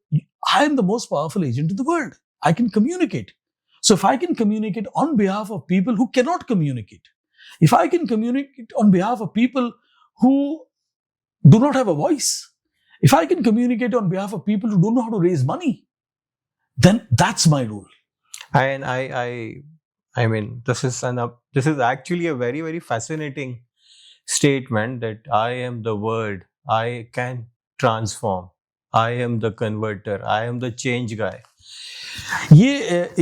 [SPEAKER 1] I am the most powerful agent in the world. I can communicate. So if I can communicate on behalf of people who cannot communicate, if I can communicate on behalf of people who do not have a voice, if I can communicate on behalf of people who don't know how to raise money, then that's my role.
[SPEAKER 4] And I mean, this is actually a very, very fascinating statement, that I am the word, I can transform. I am the converter. I am the change guy.
[SPEAKER 1] ये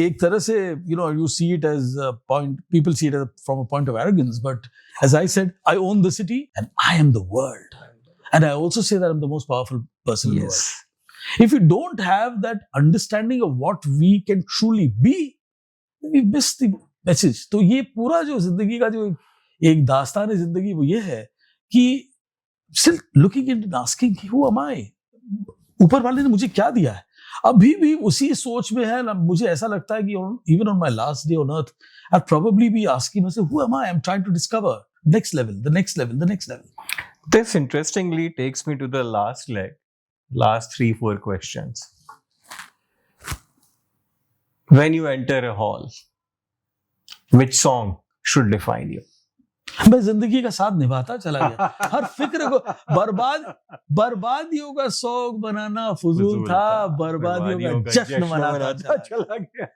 [SPEAKER 1] एक तरह से, you see it as a point, people see it from a point of arrogance, but as I said, I own the city and I am the world. And I also say that I'm the most powerful person in the world. If you don't have that understanding of what we can truly be, then we miss the message. तो ये पूरा जो जिंदगी का जो एक दास्तान है जिंदगी, वो ये है कि still looking into and asking, who am I? ऊपर वाले ने मुझे क्या दिया है? अभी भी उसी सोच में है ना। मुझे ऐसा लगता है कि even on my last day on earth, I'll probably be asking myself, who am I? I'm trying to discover next level, the next level, the next level.
[SPEAKER 4] This interestingly takes me to the last leg, last 3-4 questions. When you enter a hall, which song should define you?
[SPEAKER 1] मैं जिंदगी का साथ निभाता चला गया, हर फिक्र को बर्बादियों का शौक बनाना फजूल था, बर्बादियों का जश्न मनाता चला
[SPEAKER 4] गया।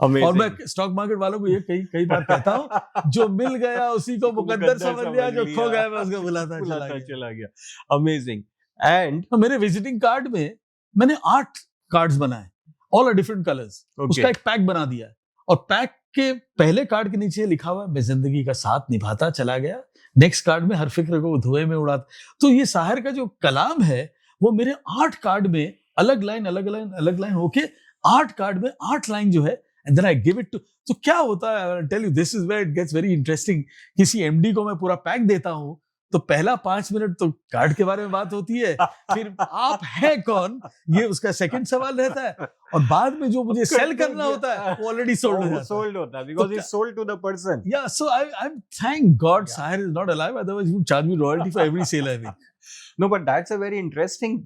[SPEAKER 1] और मैं स्टॉक मार्केट वालों को ये कई बार कहता हूँ, जो मिल गया उसी को मुकद्दर समझ लिया, जो खो गया मैं उसको बुलाता चला गया।
[SPEAKER 4] अमेजिंग। एंड
[SPEAKER 1] मेरे विजिटिंग कार्ड में मैंने 8 कार्ड्स बनाए, ऑल आर डिफरेंट कलर्स। उसका एक पैक बना दिया, और पैक के पहले कार्ड के नीचे लिखा हुआ है, मैं जिंदगी का साथ निभाता चला गया। नेक्स्ट कार्ड में हर फिक्र को धुएं में उड़ाता। तो ये साहिर का जो कलाम है, वो मेरे 8 कार्ड में अलग लाइन होके 8 कार्ड में 8 लाइन जो है, and then I give it to. तो क्या होता है, I tell you, this is where it gets very interesting. किसी एमडी को मैं पूरा पैक देता हूँ तो पहला 5 मिनट तो कार्ड के बारे में बात होती है, फिर आप हैं कौन ये उसका सेकंड सवाल रहता है, और बाद में जो मुझे सेल करना होता है वो ऑलरेडी सोल्ड हो जाता है.
[SPEAKER 4] सोल्ड होता है because it's sold to the person.
[SPEAKER 1] Yeah, so I'm thank God Sahir is not alive, otherwise he would charge me royalty for every sale I make.
[SPEAKER 4] No, but that's a very interesting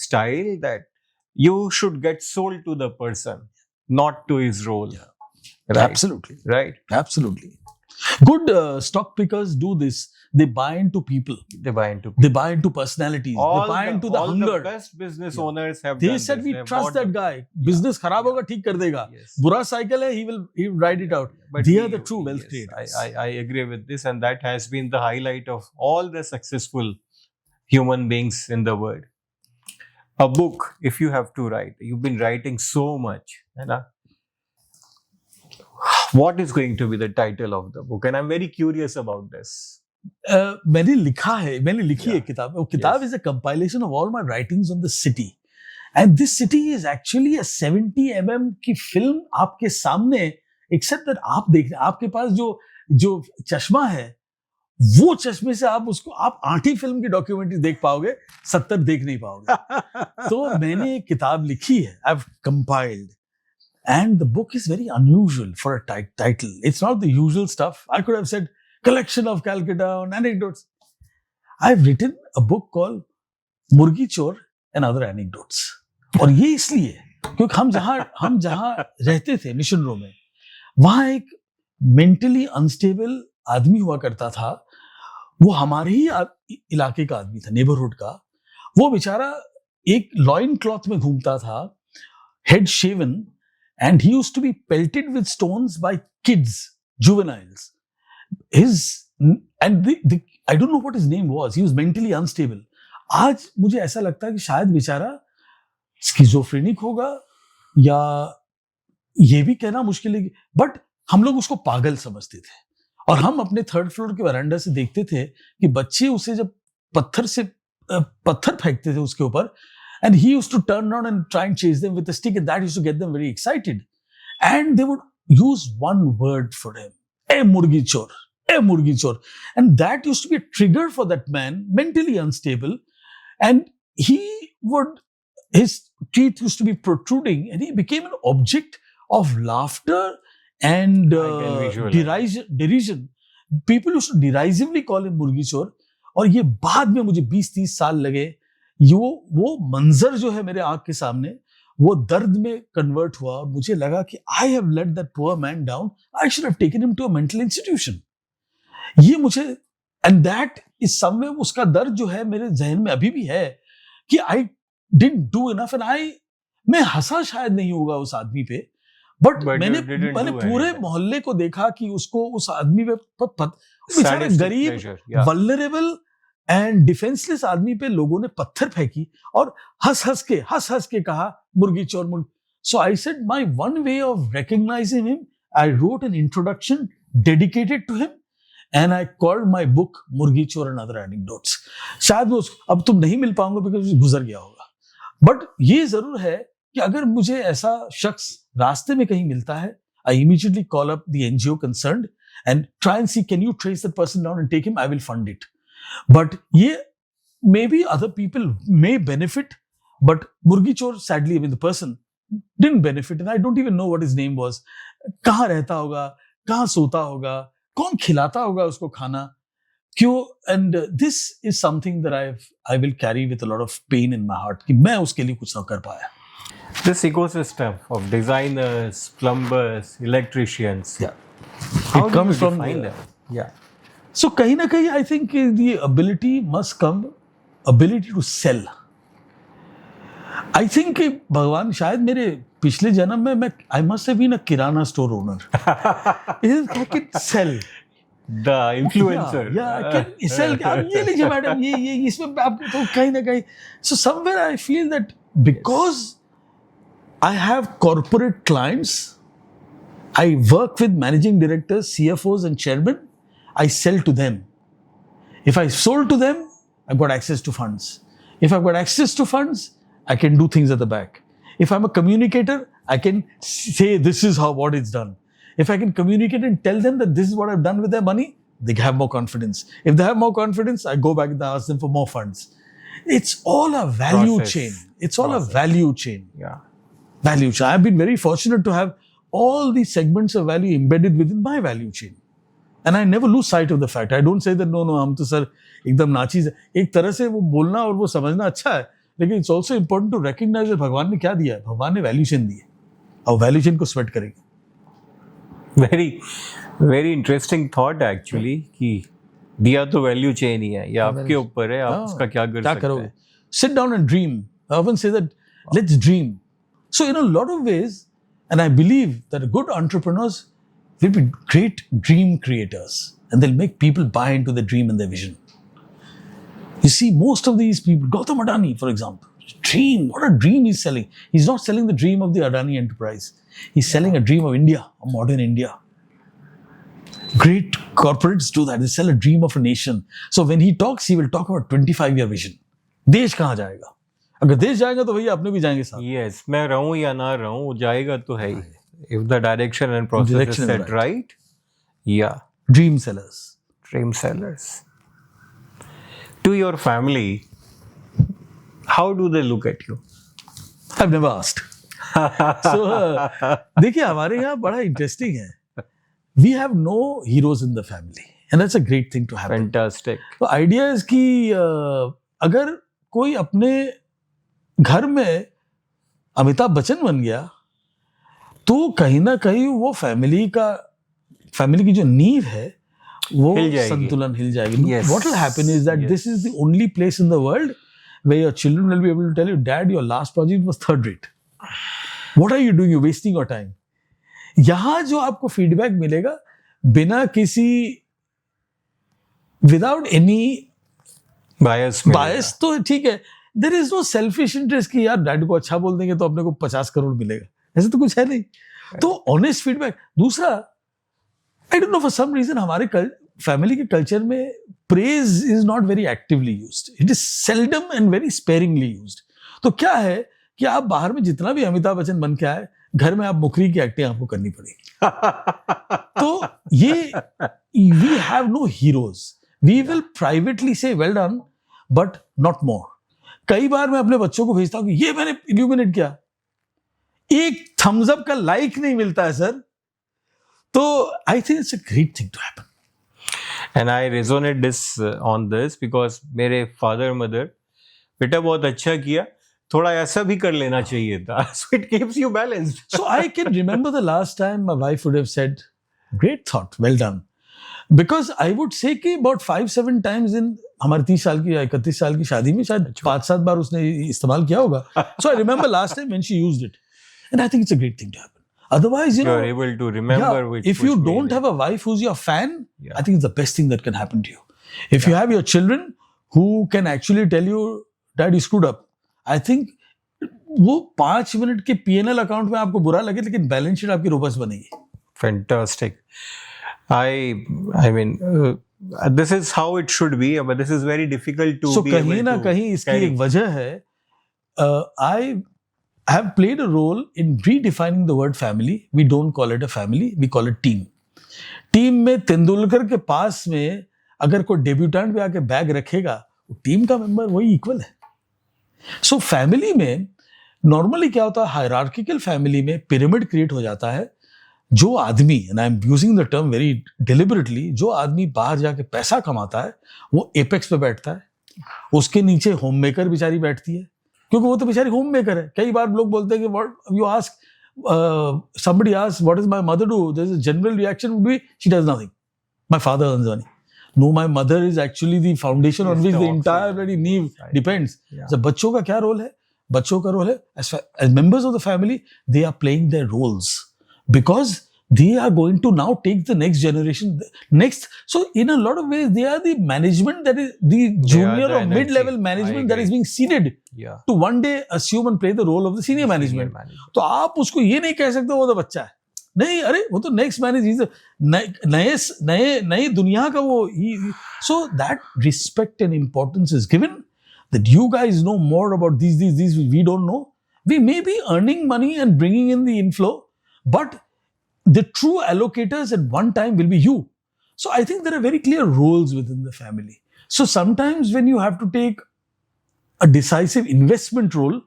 [SPEAKER 4] style, that you should get sold to the person, not to his role.
[SPEAKER 1] Yeah.
[SPEAKER 4] Right.
[SPEAKER 1] Absolutely.
[SPEAKER 4] Right.
[SPEAKER 1] Absolutely. Good stock pickers do this. They buy into people.
[SPEAKER 4] They buy into
[SPEAKER 1] They buy into personalities. They buy into the
[SPEAKER 4] all
[SPEAKER 1] hunger.
[SPEAKER 4] the best business owners have
[SPEAKER 1] They
[SPEAKER 4] done
[SPEAKER 1] said
[SPEAKER 4] this.
[SPEAKER 1] we
[SPEAKER 4] They have
[SPEAKER 1] trust
[SPEAKER 4] bought
[SPEAKER 1] that
[SPEAKER 4] the-
[SPEAKER 1] guy. Business खराब होगा ठीक कर देगा.
[SPEAKER 4] Yes.
[SPEAKER 1] बुरा cycle है, he will ride it out.
[SPEAKER 4] But
[SPEAKER 1] They
[SPEAKER 4] he-
[SPEAKER 1] are the true wealth
[SPEAKER 4] yes,
[SPEAKER 1] creators.
[SPEAKER 4] I agree with this, and that has been the highlight of all the successful human beings in the world. A book, if you have to write, you've been writing so much, है ना? What is going to be the title of the book? And I'm very curious about this.
[SPEAKER 1] मैंने लिखी है किताब. वो किताब
[SPEAKER 4] Yes.
[SPEAKER 1] is a compilation of all my writings on the city, and this city is actually a 70 mm की film आपके सामने, except that आपके पास जो चश्मा है, वो चश्मे से आप उसको 8 ही फिल्म की डॉक्यूमेंट्री देख पाओगे, 70 देख नहीं पाओगे. तो मैंने एक किताब लिखी है, I've compiled, and the book is very unusual for a title. It's not the usual stuff. I could have said collection of Calcutta and anecdotes. I've written a book called Murgi Chor and Other Anecdotes. और ये इसलिए क्योंकि हम जहां रहते थे mission रो में, वहां एक मेंटली अनस्टेबल आदमी हुआ करता था. वो हमारे ही इलाके का आदमी था, नेबरहुड का. वो बेचारा एक लॉइन क्लॉथ में घूमता था, head shaven, and he used to be pelted with stones by kids, juveniles. I don't know what his name was. He was mentally unstable. आज मुझे ऐसा लगता है कि शायद बेचारा स्किज़ोफ्रेनिक होगा, या ये भी कहना मुश्किल है, बट हम लोग उसको पागल समझते थे. और हम अपने 3rd फ्लोर के वरांडा से देखते थे कि बच्चे उसे जब पत्थर फेंकते थे उसके ऊपर, and he used to turn around and try and chase them with a stick, and that used to get them very excited. And they would use one word for him, "Hey Murgi Chor, hey Murgi Chor," and that used to be a trigger for that man, mentally unstable, and his teeth used to be protruding, and he became an object of laughter and
[SPEAKER 4] I can visualize.
[SPEAKER 1] derision. People used to derisively call him Murgi Chor. और ये बाद में मुझे 20-30 साल लगे, वो मंजर जो है मेरे आंख के सामने, वो दर्द में कन्वर्ट हुआ, और मुझे लगा कि I have let that poor man down, I should have taken him to a mental institution. ये मुझे, एंड दैट इज समवेयर, उसका दर्द जो है मेरे जहन में अभी भी है कि I didn't do enough, and मैं हंसा शायद नहीं होगा उस आदमी पे, बट
[SPEAKER 4] But
[SPEAKER 1] मैंने
[SPEAKER 4] you didn't do
[SPEAKER 1] पूरे
[SPEAKER 4] anything.
[SPEAKER 1] मोहल्ले को देखा कि उसको, उस आदमी पे बेचारा
[SPEAKER 4] Sadistic
[SPEAKER 1] गरीब,
[SPEAKER 4] pleasure, yeah.
[SPEAKER 1] Vulnerable and defenceless आदमी पे लोगों ने पत्थर फेंकी और हंस हंस के कहा मुर्गी चोर मुर्गी. So I said my one way of recognising him, I wrote an introduction dedicated to him, and I called my book Murgi Chor and other anecdotes. शायद वो अब तुम नहीं मिल पाऊंगा बिकॉज गुजर गया होगा, बट ये जरूर है कि अगर मुझे ऐसा शख्स रास्ते में कहीं मिलता है, I immediately call up the NGO concerned and try and see, can you trace that person down and take him? I will fund it. But maybe other people may benefit, but Murgi Chor, sadly, I mean, the person didn't benefit, and I don't even know what his name was. कहाँ रहता होगा, कहाँ सोता होगा, कौन खिलाता होगा उसको खाना, क्यों? And this is something that I will carry with a lot of pain in my heart कि मैं उसके लिए कुछ ना कर पाया.
[SPEAKER 4] This ecosystem of designers, plumbers, electricians.
[SPEAKER 1] Yeah.
[SPEAKER 4] How
[SPEAKER 1] It
[SPEAKER 4] do
[SPEAKER 1] comes
[SPEAKER 4] you
[SPEAKER 1] from
[SPEAKER 4] define
[SPEAKER 1] the-
[SPEAKER 4] them? Yeah.
[SPEAKER 1] So कहीं ना कहीं I think the ability must come, ability to sell. I think कि भगवान शायद मेरे पिछले जन्म में मैं I must have been a kirana store owner. I can sell.
[SPEAKER 4] The influencer.
[SPEAKER 1] Yeah, I can sell. अब ये लीजिए मैडम, ये इसमें आपको तो कहीं ना कहीं. So somewhere I feel that because I have corporate clients, I work with managing directors, CFOs and chairmen, I sell to them. If I sold to them, I've got access to funds. If I've got access to funds, I can do things at the back. If I'm a communicator, I can say this is what it's done. If I can communicate and tell them that this is what I've done with their money, they have more confidence. If they have more confidence, I go back and ask them for more funds. It's all a value
[SPEAKER 4] Process.
[SPEAKER 1] chain. It's all a value chain.
[SPEAKER 4] Yeah.
[SPEAKER 1] Value chain. I've been very fortunate to have all these segments of value embedded within my value chain. And I never lose sight of the fact. I don't say that no, हम तो sir एकदम नाचीज है. एक तरह से वो बोलना और वो समझना अच्छा है, लेकिन it's also important to recognize that भगवान ने क्या दिया है. भगवान ने वैल्यू चेन दी है और वैल्यू चेन को स्वेट करेंगे.
[SPEAKER 4] वेरी इंटरेस्टिंग थॉट एक्चुअली कि दिया तो वैल्यू चेन ही है, ये आपके ऊपर है, आप उसका क्या कर सकते
[SPEAKER 1] करोगे.
[SPEAKER 4] हैं.
[SPEAKER 1] Sit down and dream. I often say that let's dream. So in a lot of ways, and I believe that good entrepreneurs will be great dream creators and they'll make people buy into their dream and their vision. You see, most of these people, Gautam Adani, for example, dream, what a dream he's selling. He's not selling the dream of the Adani enterprise. He's selling a dream of India, a modern India. Great corporates do that. They sell a dream of a nation. So when he talks, he will talk about 25-year vision. देश कहाँ जाएगा? अगर देश जाएगा तो भैया अपने भी जाएंगे साथ.
[SPEAKER 4] Yes, मैं रहूं या ना रहूं, जाएगा तो है ही. If the direction and process
[SPEAKER 1] Direction
[SPEAKER 4] is
[SPEAKER 1] is
[SPEAKER 4] set right, yeah,
[SPEAKER 1] Dream sellers.
[SPEAKER 4] dream sellers. To your family, how do they look at you?
[SPEAKER 1] I've never asked. So, देखिए हमारे यहाँ बड़ा इंटरेस्टिंग है. We have no heroes in the family, and that's a great thing to happen.
[SPEAKER 4] Fantastic.
[SPEAKER 1] तो idea है कि अगर कोई अपने घर में अमिताभ बच्चन बन गया तो कहीं ना कहीं वो फैमिली की जो नींव है वो
[SPEAKER 4] हिल जाएगी.
[SPEAKER 1] संतुलन हिल जाएगी.
[SPEAKER 4] Yes.
[SPEAKER 1] What will happen is that
[SPEAKER 4] Yes.
[SPEAKER 1] this is the only place in the world where your children will be able to tell you, Dad, your last project was third rate. What are you doing? You're wasting your time. यहां जो आपको feedback मिलेगा बिना किसी without any बायस तो ठीक है. There is no selfish interest कि यार डैड को अच्छा बोल देंगे तो अपने को 50 करोड़ मिलेगा, ऐसे तो कुछ है नहीं. तो ऑनेस्ट फीडबैक. दूसरा, I don't know for some reason हमारे फैमिली के कल्चर में praise is not very actively used. It is seldom and very sparingly used. तो क्या है कि आप बाहर में जितना भी अमिताभ बच्चन बन के आए, घर में आप मुखरी की एक्टिंग आपको करनी पड़ेगी. तो ये we have no heroes. We will privately say well done but not more. कई बार मैं अपने बच्चों को भेजता हूं कि ये मैंने इल्यूमिनेट किया, एक थम्स अप का लाइक नहीं मिलता है सर. तो I think it's a great thing to happen.
[SPEAKER 4] And I resonate this on this because मेरे father mother, बेटा बहुत अच्छा किया, थोड़ा ऐसा भी कर लेना चाहिए था. So it keeps you balanced.
[SPEAKER 1] So I can remember the last time my wife would have said, great thought, well done. Because I would say कि about 5-7 times in हमारे 30 साल की या 31 साल की शादी में शायद 5-7 बार उसने इस्तेमाल किया होगा. So I remember last time when she used it. And I think it's a great thing to happen. Otherwise, you
[SPEAKER 4] You're
[SPEAKER 1] know,
[SPEAKER 4] able to remember
[SPEAKER 1] yeah, if you don't have a wife who's your fan,
[SPEAKER 4] Yeah.
[SPEAKER 1] I think it's the best thing that can happen to you. If you have your children who can actually tell you, Dad, you screwed up, I think वो 5 minute के P&L account में आपको बुरा लगे लेकिन balance sheet आपकी robust बनेगी.
[SPEAKER 4] Fantastic. I mean, this is how it should be, but this is very difficult to
[SPEAKER 1] So
[SPEAKER 4] be
[SPEAKER 1] कहीं
[SPEAKER 4] able
[SPEAKER 1] ना
[SPEAKER 4] to
[SPEAKER 1] कहीं इसकी
[SPEAKER 4] carry.
[SPEAKER 1] एक वजह है. I have played a role in redefining the word family. We don't call it a family, we call it team. Team में तेंदुलकर के पास में अगर कोई डेब्यूटेंट भी आके बैग रखेगा, टीम का मेंबर वही इक्वल है. सो फैमिली में नॉर्मली क्या होता है, हायरार्किकल फैमिली में पिरामिड क्रिएट हो जाता है. जो आदमी, and I am using the term very deliberately, जो आदमी बाहर जाके पैसा कमाता है वो एपेक्स पे बैठता है. उसके नीचे होम मेकर बेचारी बैठती है, क्योंकि वो तो बेचारी होम मेकर है. कई बार लोग बोलते हैं कि what you ask, somebody asks what does my mother do, there's a general reaction would be she does nothing, my father earns money. No, my mother is actually the foundation on
[SPEAKER 4] It's
[SPEAKER 1] which the
[SPEAKER 4] the
[SPEAKER 1] entire
[SPEAKER 4] oxygen.
[SPEAKER 1] bloody नींव
[SPEAKER 4] Right.
[SPEAKER 1] depends.
[SPEAKER 4] Yeah.
[SPEAKER 1] So बच्चों का क्या role है? बच्चों का role है as members of the family, they are playing their roles because they are going to now take the next generation next. So in a lot of ways they are the management that is the junior
[SPEAKER 4] the
[SPEAKER 1] or
[SPEAKER 4] energy.
[SPEAKER 1] mid-level
[SPEAKER 4] I
[SPEAKER 1] management that
[SPEAKER 4] agree.
[SPEAKER 1] is being seeded
[SPEAKER 4] Yeah.
[SPEAKER 1] to one day assume and play the role of the senior management. तो आप उसको ये नहीं कह सकते वो तो बच्चा है. नहीं, अरे वो तो नेक्स्ट मैनेज नए दुनिया का वो. So that respect and importance is given. that you guys know more about these we don't know. We may be earning money and bringing in the inflow, but the true allocators at one time will be you. So I think there are very clear roles within the family. So sometimes when you have to take a decisive investment role,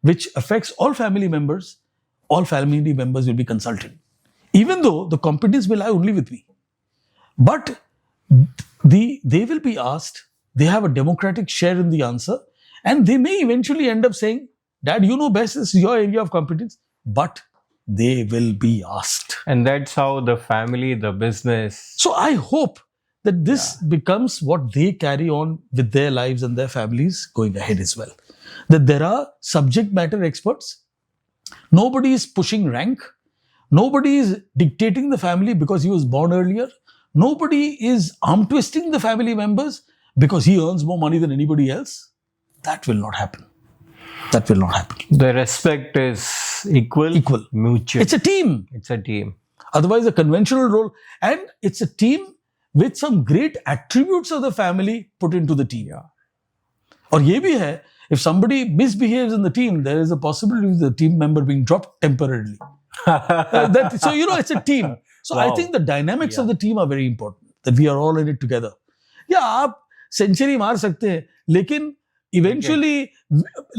[SPEAKER 1] which affects all family members will be consulted. Even though the competence will lie only with me. But they will be asked, they have a democratic share in the answer, and they may eventually end up saying, Dad, you know best, this is your area of competence, but they will be asked.
[SPEAKER 4] And that's how the family, the business.
[SPEAKER 1] So I hope that this becomes what they carry on with their lives and their families going ahead as well. That there are subject matter experts. Nobody is pushing rank. Nobody is dictating the family because he was born earlier. Nobody is arm twisting the family members because he earns more money than anybody else. That will not happen. That will not happen.
[SPEAKER 4] The respect is equal. Mutual.
[SPEAKER 1] It's a team.
[SPEAKER 4] It's a team.
[SPEAKER 1] Otherwise, a conventional role. And it's a team with some great attributes of the family put into the team.
[SPEAKER 4] Yeah.
[SPEAKER 1] Or ye bhi hai, if somebody misbehaves in the team, there is a possibility of the team member being dropped temporarily. So, it's a team. So I think the dynamics of the team are very important. That we are all in it together. Yeah, आप century मार सकते हैं, लेकिन eventually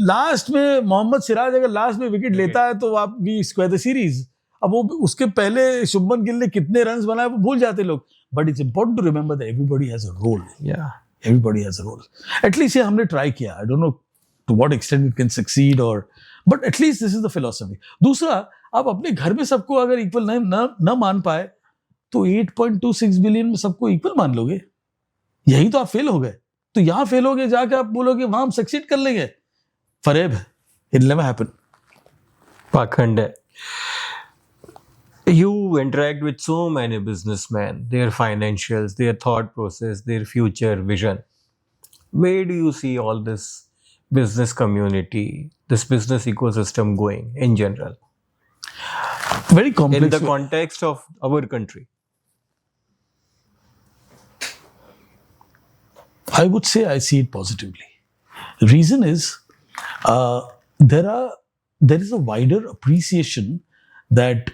[SPEAKER 1] last में मोहम्मद सिराज अगर last में wicket लेता है तो आप वी स्क्वायर द सीरीज. अब वो उसके पहले शुभमन गिल ने कितने रन्स बनाए वो भूल जाते लोग. But it's important to remember that everybody has a role. Everybody has a role. At least ये हमने ट्राई किया. I don't know to what extent it can succeed but at least this is the philosophy. दूसरा, आप अपने घर में सबको अगर इक्वल न मान पाए तो 8.26 बिलियन में सबको इक्वल मान लोगे. यही तो आप फेल हो गए. तो यहां फेल हो गए, जाके आप बोलोगे वहां हम सक्सीड कर लेंगे. फरेब, it never happen.
[SPEAKER 4] पाखंड है. You interact with so many businessmen, their financials, their thought process, their future vision. Where do you see all this business community, this business ecosystem going in general?
[SPEAKER 1] Very complex.
[SPEAKER 4] In the context of our country.
[SPEAKER 1] I would say I see it positively. The reason is there is a wider appreciation that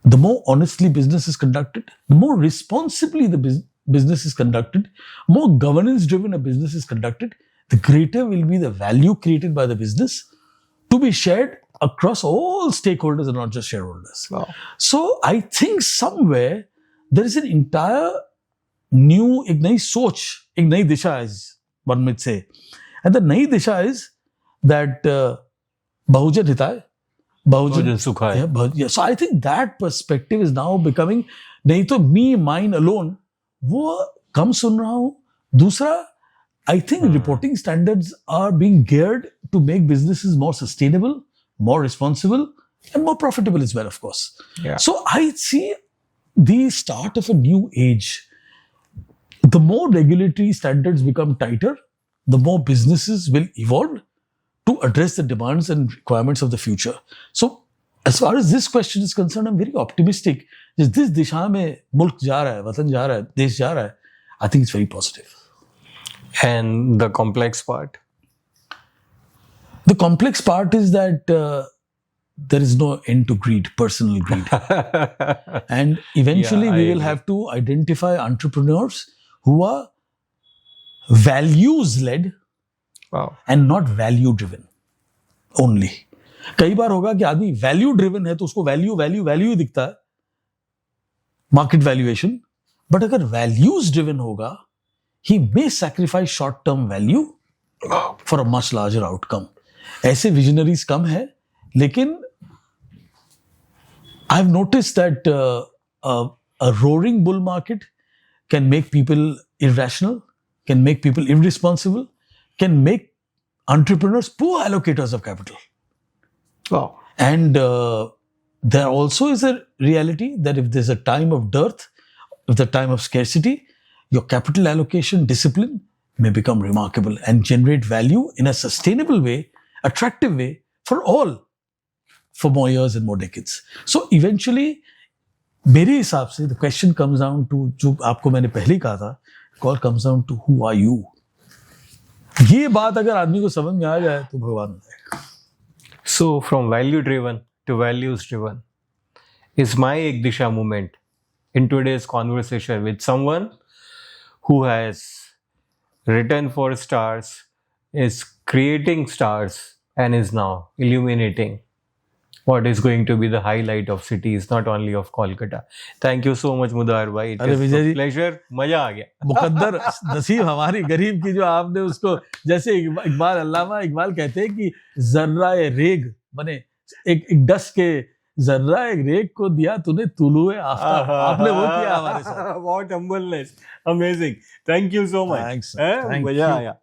[SPEAKER 1] the more honestly business is conducted, the more responsibly the business is conducted, more governance driven a business is conducted, the greater will be the value created by the business to be shared across all stakeholders and not just shareholders.
[SPEAKER 4] Wow.
[SPEAKER 1] So I think somewhere there is an entire new, एक नई सोच, एक नई दिशा is one might say. And the नई दिशा is that बहुजन हिताय, बहुजन
[SPEAKER 4] सुखाय.
[SPEAKER 1] Yeah, so I think that perspective is now becoming, नहीं तो me, mine alone, वो कम सुन रहा हूँ. दूसरा, I think reporting standards are being geared to make businesses more sustainable, more responsible, and more profitable as well, of course.
[SPEAKER 4] Yeah.
[SPEAKER 1] So I see the start of a new age. The more regulatory standards become tighter, the more businesses will evolve to address the demands and requirements of the future. So, as far as this question is concerned, I'm very optimistic. जिस दिशा में मुल्क जा रहा है, वतन जा रहा है, देश जा रहा है, I think it's very positive.
[SPEAKER 4] And the complex part?
[SPEAKER 1] The complex part is that there is no end to greed, personal greed. And eventually we will have to identify entrepreneurs who are values-led and not value-driven only. कई बार होगा कि आदमी value-driven है तो उसको value ही दिखता है, market valuation. But अगर values-driven होगा, he may sacrifice short-term value for a much larger outcome. ऐसे visionaries कम है, लेकिन I've noticed that a roaring bull market can make people irrational, can make people irresponsible, can make entrepreneurs poor allocators of capital.
[SPEAKER 4] Wow.
[SPEAKER 1] And there also is a reality that if there's a time of dearth, if the time of scarcity, your capital allocation discipline may become remarkable and generate value in a sustainable way, attractive way for all, for more years and more decades. So eventually, मेरे हिसाब से the question comes down to, जो आपको मैंने पहले कहा था, call comes down to who are you? ये बात अगर आदमी को समझ में आ जाए तो भगवान हो जाएगा।
[SPEAKER 4] So, from value driven to values driven is my Ek Disha movement in today's conversation with someone who has written for stars, is creating stars, and is now illuminating what is going to be the highlight of cities, not only of Kolkata. Thank you so much, Mudar bhai. It
[SPEAKER 1] अरे
[SPEAKER 4] is
[SPEAKER 1] Vijay
[SPEAKER 4] a
[SPEAKER 1] ji,
[SPEAKER 4] pleasure. मजा आ गया.
[SPEAKER 1] मुकद्दर नसीब हमारी गरीब की जो आपने उसको, जैसे इकबाल, अल्लामा इकबाल कहते हैं कि जर्रा रेग बने, एक डस्ट के जर्रा एक रेग को दिया तूने तुलुए आफ्ताब, आपने वो किया हमारे साथ।
[SPEAKER 4] What humbleness. Amazing. Thank you so much.
[SPEAKER 1] Thanks,
[SPEAKER 4] Eh?
[SPEAKER 1] thank
[SPEAKER 4] मजा
[SPEAKER 1] you.
[SPEAKER 4] आया.